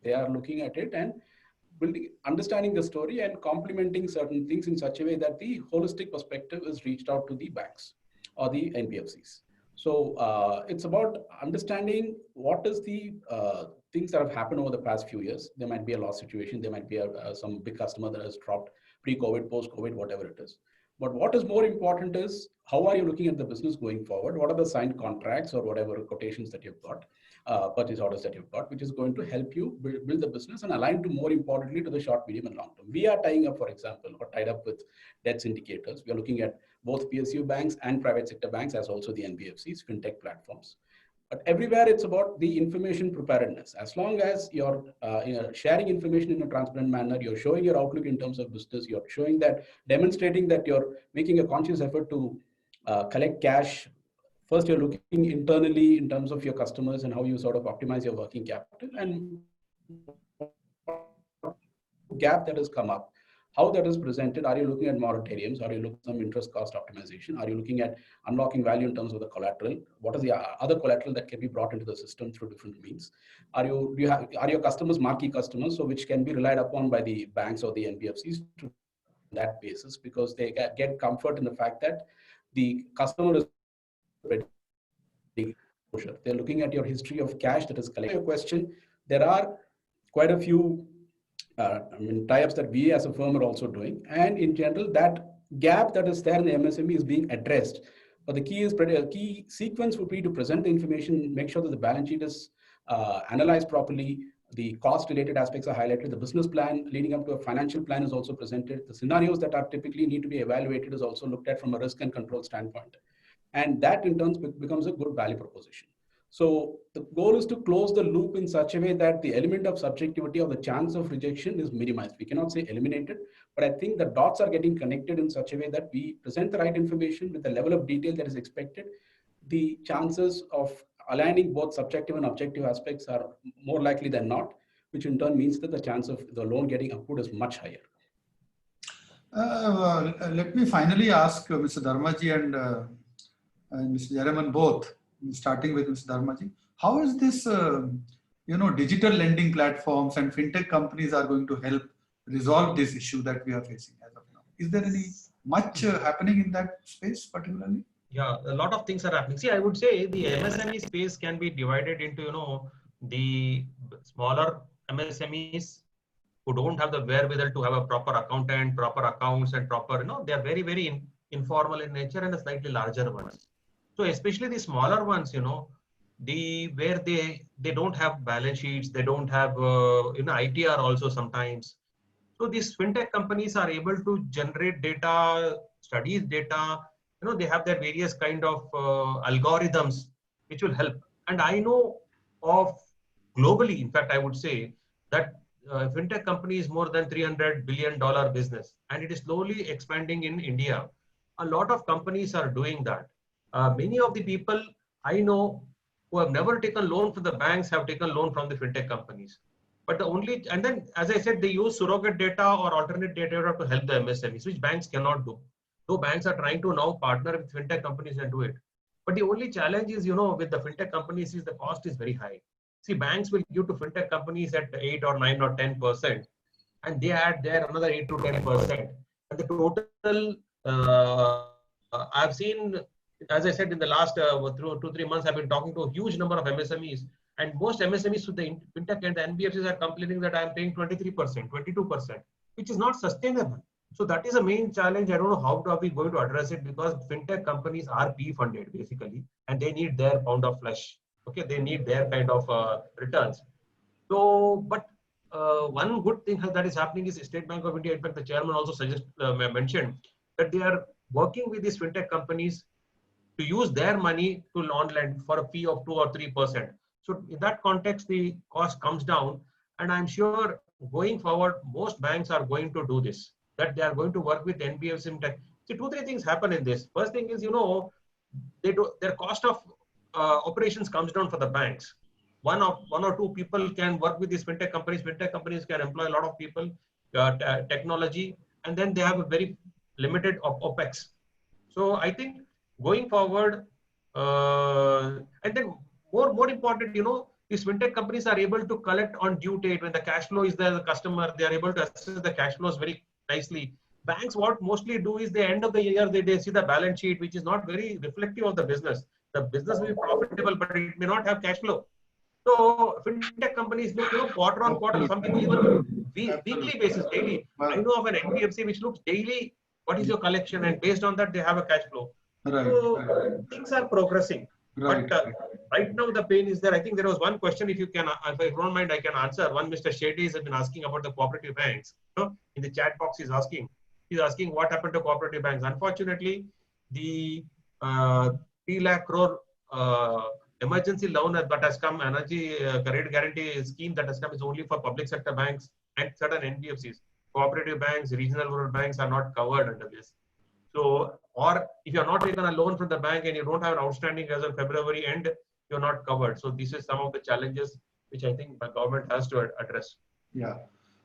they are looking at it and understanding the story and complementing certain things in such a way that the holistic perspective is reached out to the banks or the NBFCs. So it's about understanding what is the things that have happened over the past few years. There might be a loss situation. There might be some big customer that has dropped pre-COVID, post-COVID, whatever it is. But what is more important is how are you looking at the business going forward? What are the signed contracts or whatever quotations that you've got, purchase orders that you've got, which is going to help you build the business and align to, more importantly, to the short, medium, and long term. We are tying up, for example, or tied up with debt syndicators. We are looking at both PSU banks and private sector banks, as also the NBFCs, fintech platforms. But everywhere it's about the information preparedness. As long as you're sharing information in a transparent manner, you're showing your outlook in terms of business, you're showing that, demonstrating that you're making a conscious effort to collect cash. First, you're looking internally in terms of your customers and how you sort of optimize your working capital, and gap that has come up, how that is presented. Are you looking at moratoriums? Are you looking at some interest cost optimization? Are you looking at unlocking value in terms of the collateral? What is the other collateral that can be brought into the system through different means? Are your customers marquee customers, so which can be relied upon by the banks or the NBFCs to that basis, because they get comfort in the fact that the customer is ready. They're looking at your history of cash that is collected. Your question, there are quite a few tie-ups that we as a firm are also doing, and in general, that gap that is there in the MSME is being addressed. But the key sequence would be to present the information, make sure that the balance sheet is analyzed properly, the cost-related aspects are highlighted, the business plan leading up to a financial plan is also presented, the scenarios that are typically need to be evaluated is also looked at from a risk and control standpoint, and that in turn becomes a good value proposition. So the goal is to close the loop in such a way that the element of subjectivity or the chance of rejection is minimized. We cannot say eliminated, but I think the dots are getting connected in such a way that we present the right information with the level of detail that is expected. The chances of aligning both subjective and objective aspects are more likely than not, which in turn means that the chance of the loan getting approved is much higher.
Let me finally ask Mr. Dharmaji and Mr. Jayaraman both, starting with Mr. Dharmaji. How is this, digital lending platforms and fintech companies are going to help resolve this issue that we are facing as of now? Is there any much happening in that space particularly?
Yeah, a lot of things are happening. See, I would say the MSME space can be divided into, the smaller MSMEs who don't have the wherewithal to have a proper accountant, proper accounts, and proper, they are very, very informal in nature, and the slightly larger ones. So especially the smaller ones, where they don't have balance sheets, they don't have, ITR also sometimes. So these fintech companies are able to generate data, studies data, they have their various kind of algorithms which will help. And I know of globally, in fact, I would say that fintech company is more than $300 billion business, and it is slowly expanding in India. A lot of companies are doing that. Many of the people I know who have never taken loan from the banks have taken loan from the fintech companies. But and then, as I said, they use surrogate data or alternate data to help the MSMEs, which banks cannot do. Though banks are trying to now partner with fintech companies and do it. But the only challenge is, with the fintech companies is the cost is very high. See, banks will give to fintech companies at 8 or 9 or 10%, and they add there another 8 to 10%. And the total, I've seen, as I said, in the last 2-3 months, I've been talking to a huge number of MSMEs, and most MSMEs with the fintech and the NBFCs are complaining that I'm paying 23%, 22%, which is not sustainable. So that is a main challenge. I don't know how are we going to address it, because fintech companies are PE funded basically, and they need their pound of flesh. Okay, they need their kind of returns. So, but one good thing that is happening is State Bank of India. In fact, the chairman also mentioned that they are working with these fintech companies to use their money to lend for a fee of 2 or 3%. So in that context, the cost comes down, and I'm sure going forward, most banks are going to do this, that they are going to work with NBFC fintech. See, 2-3 things happen in this. First thing is, their cost of operations comes down for the banks. One or two people can work with these fintech companies. Fintech companies can employ a lot of people, technology, and then they have a very limited OPEX. So I think going forward, and then more important, these fintech companies are able to collect on due date when the cash flow is there, the customer, they are able to assess the cash flows very nicely. Banks, what mostly do is the end of the year, they see the balance sheet, which is not very reflective of the business. The business will be profitable, but it may not have cash flow. So fintech companies look, quarter on quarter, some people even weekly basis, daily. I know of an NBFC which looks daily, what is your collection, and based on that, they have a cash flow.
Right.
So things are progressing.
Right.
But right now the pain is there. I think there was one question, if you don't mind, I can answer. One, Mr. Shetty has been asking about the cooperative banks. In the chat box, he's asking what happened to cooperative banks. Unfortunately, the 3 lakh crore emergency loan that has come, energy credit guarantee scheme that has come, is only for public sector banks and certain NBFCs. Cooperative banks, regional rural banks are not covered under this. So, or if you're not taken a loan from the bank and you don't have an outstanding as of February end, you're not covered. So this is some of the challenges which I think the government has to address.
Yeah.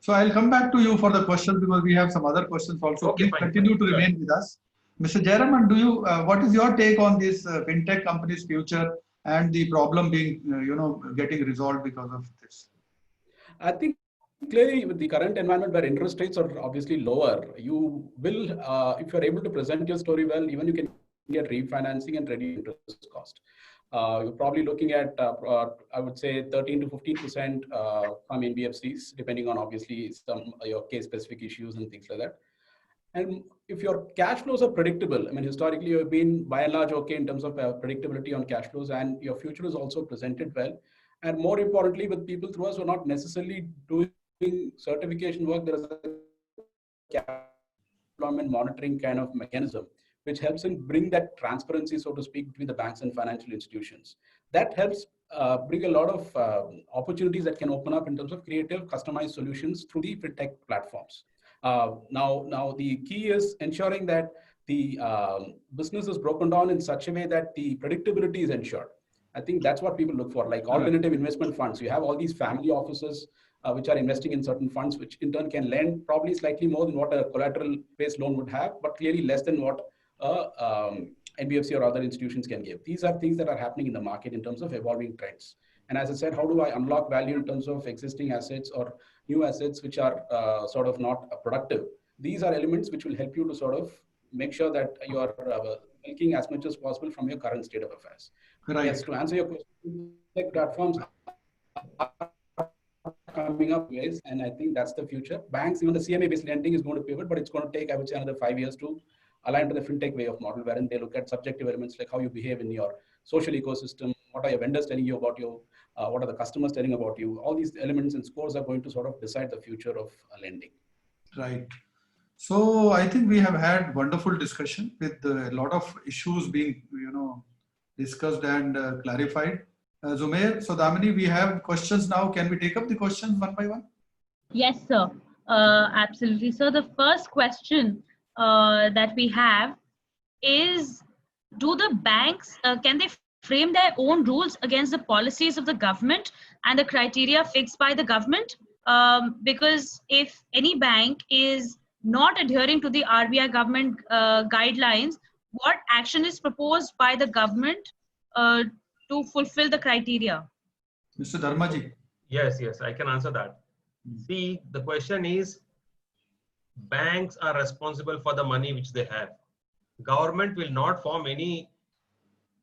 So I'll come back to you for the questions because we have some other questions also.
Okay,
Please
fine,
continue to
sure.
remain with us. Mr. Jayaraman, do you, what is your take on this fintech company's future and the problem being, getting resolved because of this?
I think clearly with the current environment where interest rates are obviously lower, you will, if you're able to present your story well, even you can get refinancing and reduce interest cost. You're probably looking at, I would say 13 to 15% from NBFCs, depending on obviously your case specific issues and things like that. And if your cash flows are predictable, I mean, historically, you've been by and large okay in terms of predictability on cash flows, and your future is also presented well. And more importantly, with people through us who are not necessarily doing certification work, there is a employment monitoring kind of mechanism, which helps in bring that transparency, so to speak, between the banks and financial institutions. That helps bring a lot of opportunities that can open up in terms of creative, customized solutions through the fintech platforms. Now the key is ensuring that the business is broken down in such a way that the predictability is ensured. I think that's what people look for, like alternative investment funds. You have all these family offices which are investing in certain funds, which in turn can lend probably slightly more than what a collateral-based loan would have, but clearly less than what NBFC or other institutions can give. These are things that are happening in the market in terms of evolving trends. And as I said, how do I unlock value in terms of existing assets or new assets which are sort of not productive? These are elements which will help you to sort of make sure that you are milking as much as possible from your current state of affairs.
Right.
Yes, to answer your question, tech platforms are coming up ways, and I think that's the future. Banks, even the CMA-based lending is going to pivot, but it's going to take, I would say, another 5 years to align to the fintech way of model, wherein they look at subjective elements like how you behave in your social ecosystem, what are your vendors telling you about you, what are the customers telling about you. All these elements and scores are going to sort of decide the future of lending.
Right. So I think we have had wonderful discussion with a lot of issues being, discussed and clarified. Zumair, so Damini, we have questions now. Can we take up the questions one by one?
Yes, sir. Absolutely. So the first question that we have is, do the banks, can they frame their own rules against the policies of the government and the criteria fixed by the government? Because if any bank is not adhering to the RBI government guidelines, what action is proposed by the government to fulfill the criteria?
Mr. Dharmaji.
Yes, I can answer that. See, the question is, banks are responsible for the money which they have. Government will not form any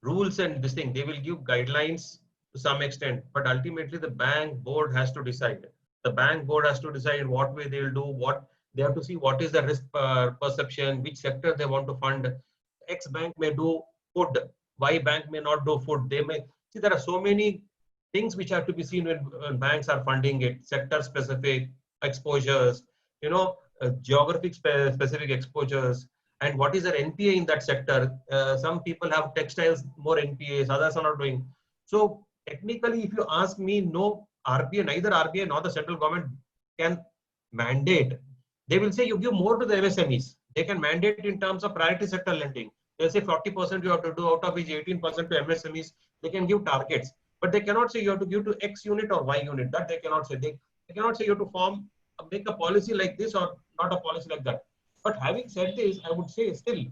rules and this thing. They will give guidelines to some extent, but ultimately the bank board has to decide. The bank board has to decide what way they will do, what they have to see, what is the risk perception, which sector they want to fund. X bank may do food, Y bank may not do food. They may see, there are so many things which have to be seen when banks are funding it, sector specific exposures, geographic specific exposures, and what is their NPA in that sector. Some people have textiles more NPAs, others are not doing. So technically, if you ask me, no, neither RBI nor the central government can mandate. They will say you give more to the MSMEs. They can mandate in terms of priority sector lending. They say 40% you have to do, out of which 18% to MSMEs. They can give targets, but they cannot say you have to give to X unit or Y unit. That they cannot say. They cannot say you have to make a policy like this or not a policy like that. But having said this, I would say still,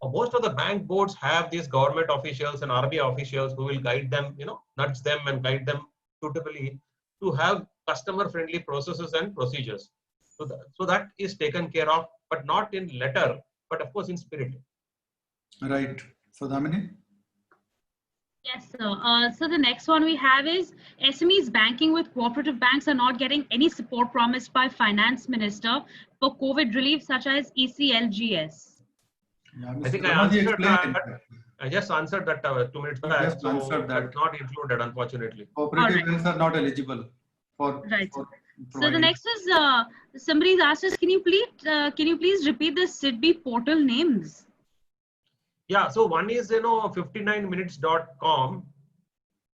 most of the bank boards have these government officials and RBI officials who will guide them, nudge them and guide them suitably to have customer-friendly processes and procedures. So that is taken care of, but not in letter, but of course in spirit.
Right. So Damini?
Yes, sir. So the next one we have is SMEs banking with cooperative banks are not getting any support promised by Finance Minister for COVID relief such as ECLGS.
Yeah,
I
Mr.
think I
Dharmaji
answered
explained
that.
it.
I just answered that 2 minutes
You
back,
just
so
answered that.
that's not included, unfortunately.
Cooperative
Alright.
banks are not eligible for,
Right.
for
So the
providing.
next is somebody's asked us, can you please repeat the SIDBI portal names?
Yeah, so one is 59minutes.com,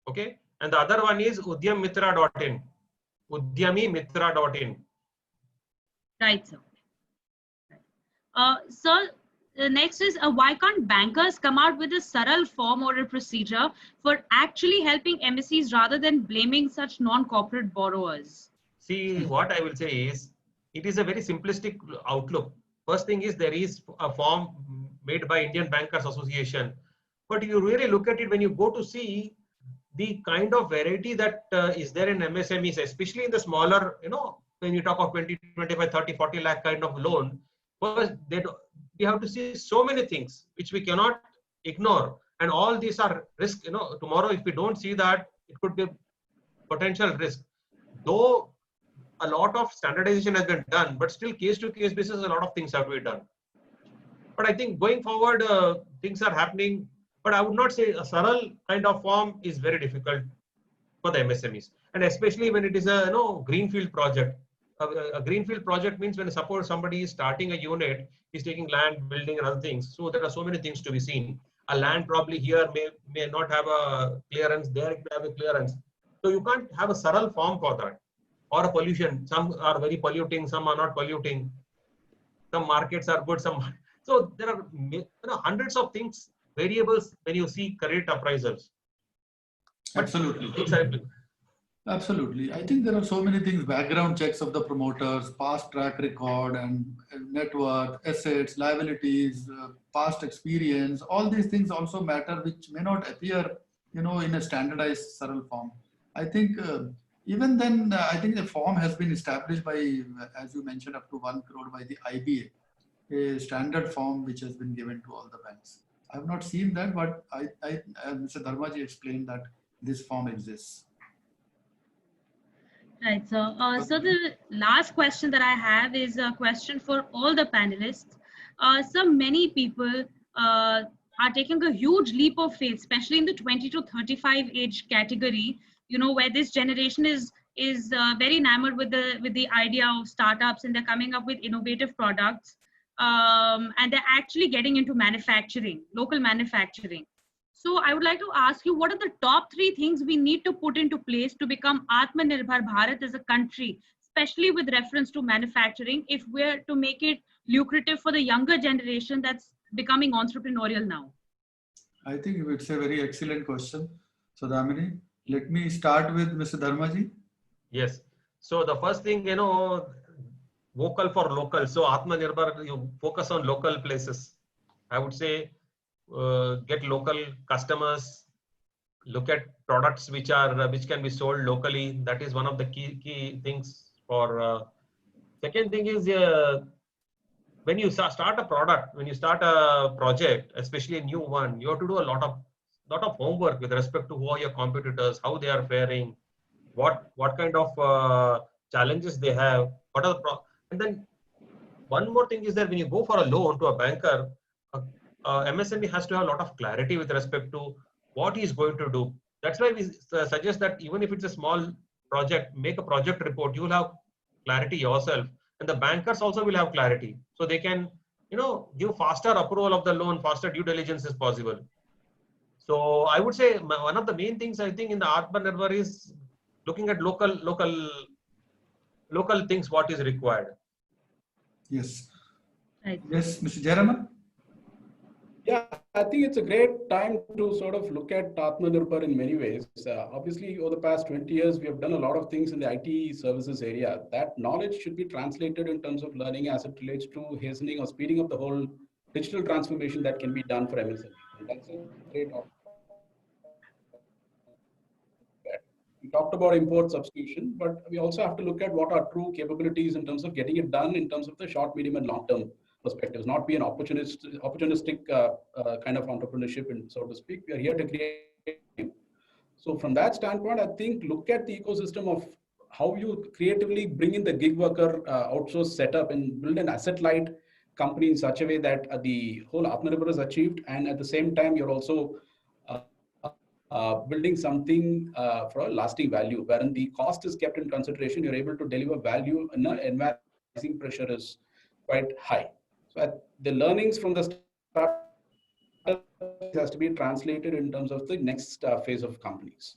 okay, and the other one is udyamitra.in, udyamimitra.in.
Right, sir. So the next is why can't bankers come out with a Saral form or a procedure for actually helping MSEs rather than blaming such non-corporate borrowers?
See, what I will say is, it is a very simplistic outlook. First thing is there is a form made by Indian Bankers Association, but you really look at it when you go to see the kind of variety that is there in MSMEs, especially in the smaller, when you talk of 20, 25, 30, 40 lakh kind of loan, first we have to see so many things which we cannot ignore, and all these are risk. Tomorrow if we don't see that, it could be potential risk. Though a lot of standardization has been done, but still case to case basis, a lot of things have to be done. But I think going forward, things are happening. But I would not say a Saral kind of form is very difficult for the MSMEs, and especially when it is a greenfield project. A greenfield project means when suppose somebody is starting a unit, he's taking land, building, and other things. So there are so many things to be seen. A land probably here may not have a clearance, there it may have a clearance. So you can't have a Saral form for that. Or a pollution. Some are very polluting, some are not polluting. Some markets are good, some. So there are hundreds of things, variables when you see credit appraisals. But
Absolutely.
things are,
Absolutely. I think there are so many things, background checks of the promoters, past track record and net worth, assets, liabilities, past experience, all these things also matter, which may not appear, in a standardized Saral form. I think even then, I think the form has been established by, as you mentioned, up to 1 crore by the IBA, a standard form which has been given to all the banks. I have not seen that, but Mr. Dharmaji explained that this form exists.
Right. So the last question that I have is a question for all the panelists. So many people are taking a huge leap of faith, especially in the 20 to 35 age category. Where this generation is very enamored with the idea of startups, and they're coming up with innovative products, and they're actually getting into manufacturing, local manufacturing. So I would like to ask you, what are the top 3 things we need to put into place to become Atmanirbhar Bharat as a country, especially with reference to manufacturing, if we're to make it lucrative for the younger generation that's becoming entrepreneurial now?
I think it's a very excellent question. So Damini, let me start with Mr. Dharmaji.
yes. So the first thing, vocal for local. So Atmanirbhar, you focus on local places. I would say get local customers, look at products which can be sold locally. That is one of the key things for. Second thing is when you start a product, when you start a project, especially a new one, you have to do a lot of homework with respect to who are your competitors, how they are faring, what kind of challenges they have, what are the and then one more thing is that when you go for a loan to a banker, MSME has to have a lot of clarity with respect to what he is going to do. That's why we suggest that even if it's a small project, make a project report. You will have clarity yourself, and the bankers also will have clarity, so they can, give faster approval of the loan, faster due diligence is possible. So I would say one of the main things I think in the Atmanirbhar is looking at local things, what is required.
Yes.
Right.
Yes, Mr. Jayaraman.
Yeah, I think it's a great time to sort of look at Atmanirbhar in many ways. Obviously, over the past 20 years, we have done a lot of things in the IT services area. That knowledge should be translated in terms of learning as it relates to hastening or speeding up the whole digital transformation that can be done for MSME. And that's a great We talked about import substitution, but we also have to look at what are true capabilities in terms of getting it done in terms of the short, medium, and long-term perspectives, not be an opportunistic kind of entrepreneurship, and so to speak. We are here to create. So from that standpoint, I think look at the ecosystem of how you creatively bring in the gig worker outsource setup and build an asset-light company in such a way that the whole Atmanirbhar is achieved, and at the same time, you're also building something for a lasting value, wherein the cost is kept in consideration. You're able to deliver value, and the environmental pressure is quite high. So the learnings from the start has to be translated in terms of the next phase of companies.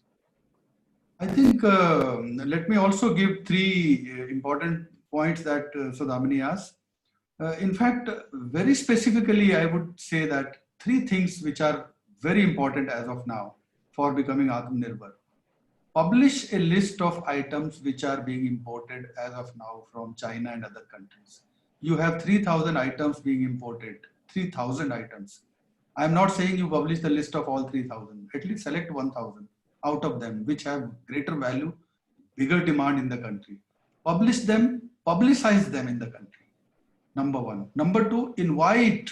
I think let me also give three important points that Sodhamini asked. In fact, very specifically, I would say that three things which are very important as of now for becoming Atmanirbhar. Publish a list of items which are being imported as of now from China and other countries. You have 3,000 items being imported, 3,000 items. I'm not saying you publish the list of all 3,000, at least select 1,000 out of them which have greater value, bigger demand in the country. Publish them, publicize them in the country. Number one. Number two, invite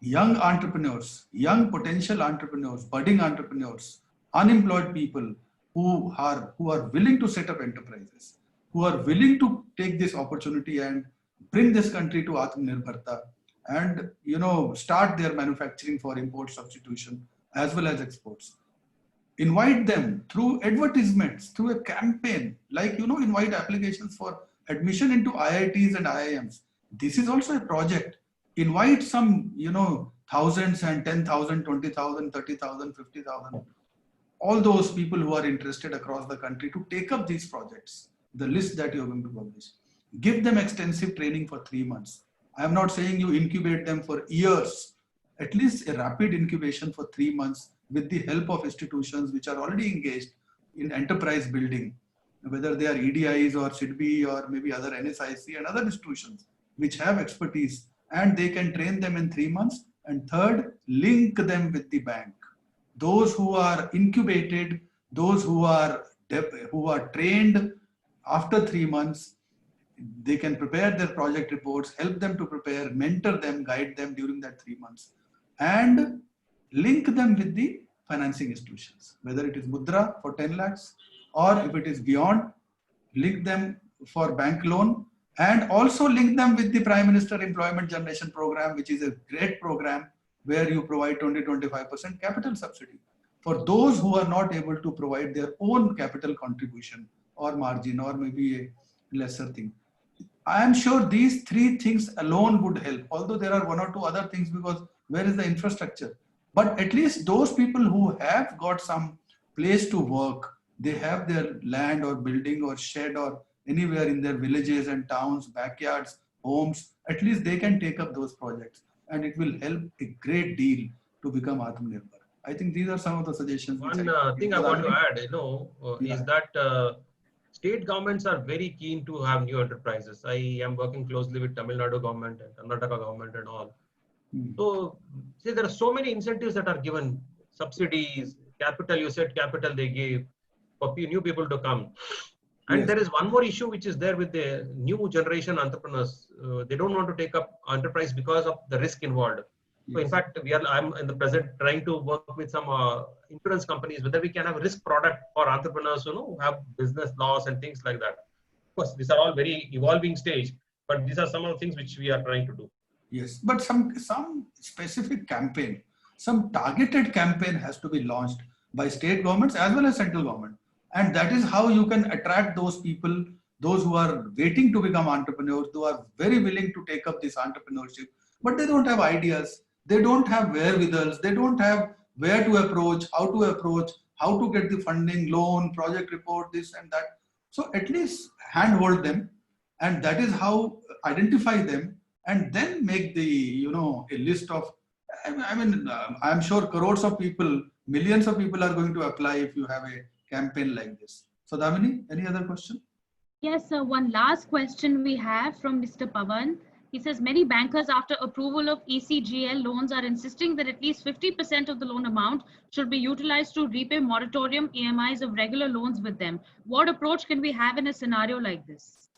young entrepreneurs, young potential entrepreneurs, budding entrepreneurs, unemployed people who are willing to set up enterprises, who are willing to take this opportunity and bring this country to Atmanirbharta and start their manufacturing for import substitution as well as exports. Invite them through advertisements, through a campaign, like invite applications for admission into IITs and IIMs. This is also a project. Invite some thousands and 10,000, 20,000, 30,000, 50,000, all those people who are interested across the country to take up these projects, the list that you're going to publish. Give them extensive training for 3 months. I'm not saying you incubate them for years, at least a rapid incubation for 3 months with the help of institutions which are already engaged in enterprise building, whether they are EDIs or SIDBI or maybe other NSIC and other institutions which have expertise, and they can train them in 3 months. And third, link them with the bank. Those who are incubated, those who are trained after 3 months, they can prepare their project reports, help them to prepare, mentor them, guide them during that 3 months, and link them with the financing institutions, whether it is Mudra for 10 lakhs or if it is beyond, link them for bank loan, and also link them with the Prime Minister Employment Generation Program, which is a great program where you provide 20-25% capital subsidy for those who are not able to provide their own capital contribution or margin or maybe a lesser thing. I am sure these three things alone would help, although there are one or two other things, because where is the infrastructure? But at least those people who have got some place to work, they have their land or building or shed or anywhere in their villages and towns, backyards, homes, at least they can take up those projects, and it will help a great deal to become Atmanirbhar. I think these are some of the suggestions.
One thing I want to add, is that state governments are very keen to have new enterprises. I am working closely with Tamil Nadu government and Karnataka government and all. So, see, there are so many incentives that are given, subsidies, capital, you said capital they give for new people to come. And there is one more issue which is there with the new generation entrepreneurs. They don't want to take up enterprise because of the risk involved. So in fact, I'm in the present trying to work with some insurance companies, whether we can have a risk product for entrepreneurs who have business loss and things like that. Of course, these are all very evolving stage, but these are some of the things which we are trying to do.
Yes, but some specific campaign, some targeted campaign has to be launched by state governments as well as central government. And that is how you can attract those people, those who are waiting to become entrepreneurs, who are very willing to take up this entrepreneurship, but they don't have ideas, they don't have wherewithals, they don't have where to approach, how to get the funding, loan, project report, this and that. So at least handhold them, and that is how identify them, and then make the, a list of, I'm sure crores of people, millions of people are going to apply if you have a campaign like this. So Damini, any other question?
Yes, sir. One last question we have from Mr. Pavan. He says many bankers after approval of ECGL loans are insisting that at least 50% of the loan amount should be utilized to repay moratorium EMIs of regular loans with them. What approach can we have in a scenario like this?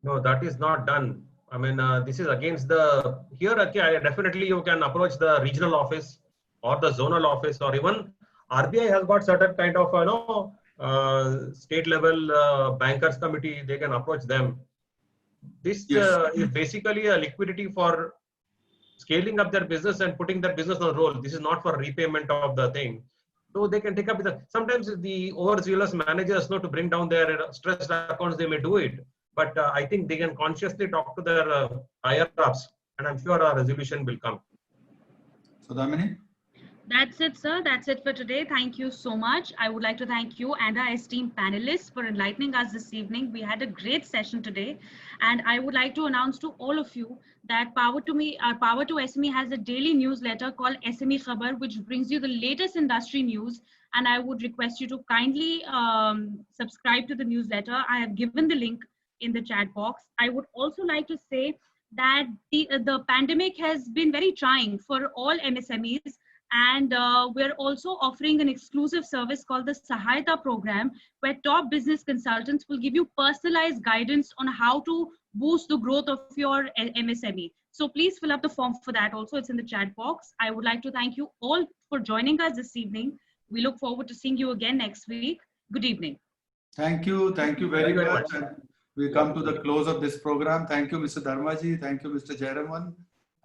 No, that is not done. I mean, this is against the, here okay, definitely you can approach the regional office or the zonal office, or even RBI has got certain kind of, state level bankers committee, they can approach them. This
Yes.
is basically a liquidity for scaling up their business and putting their business on roll. This is not for repayment of the thing. So they can take up with sometimes the overzealous managers know to bring down their stressed accounts, they may do it. But I think they can consciously talk to their higher ups, and I'm sure a resolution will come.
So Damini?
That's it, sir. That's it for today. Thank you so much. I would like to thank you and our esteemed panelists for enlightening us this evening. We had a great session today. And I would like to announce to all of you that Power to SME has a daily newsletter called SME Khabar, which brings you the latest industry news. And I would request you to kindly subscribe to the newsletter. I have given the link in the chat box. I would also like to say that the pandemic has been very trying for all MSMEs. And we're also offering an exclusive service called the Sahayata program, where top business consultants will give you personalized guidance on how to boost the growth of your MSME. So please fill up the form for that also. It's in the chat box. I would like to thank you all for joining us this evening. We look forward to seeing you again next week. Good evening.
Thank you very,
Very
much.
much.
And we come to the close of this program. Thank you, Mr. Dharmaji. Thank you, Mr. Jayaraman.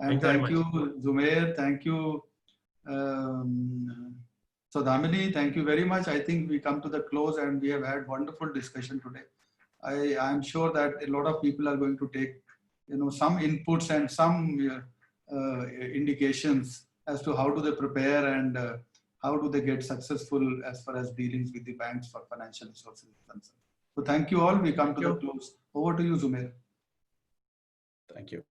And
Thank you
thank you, Zumair. Thank you. So Damini, thank you very much. I think we come to the close and we have had wonderful discussion today. I am sure that a lot of people are going to take, some inputs and some indications as to how do they prepare and how do they get successful as far as dealings with the banks for financial resources is concerned. So thank you all. We come to the close. Over to you, Zumair.
Thank you.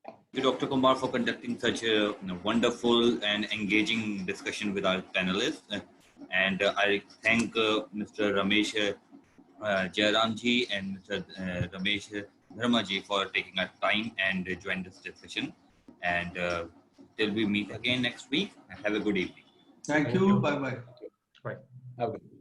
Thank you, Dr. Kumar, for conducting such a wonderful and engaging discussion with our panelists. And I thank Mr. Ramesh Jayaramji and Mr. Ramesh Dharmaji for taking our time and join this discussion. And till we meet again next week, have a good evening.
Thank you. Bye-bye.
Bye.
Have a good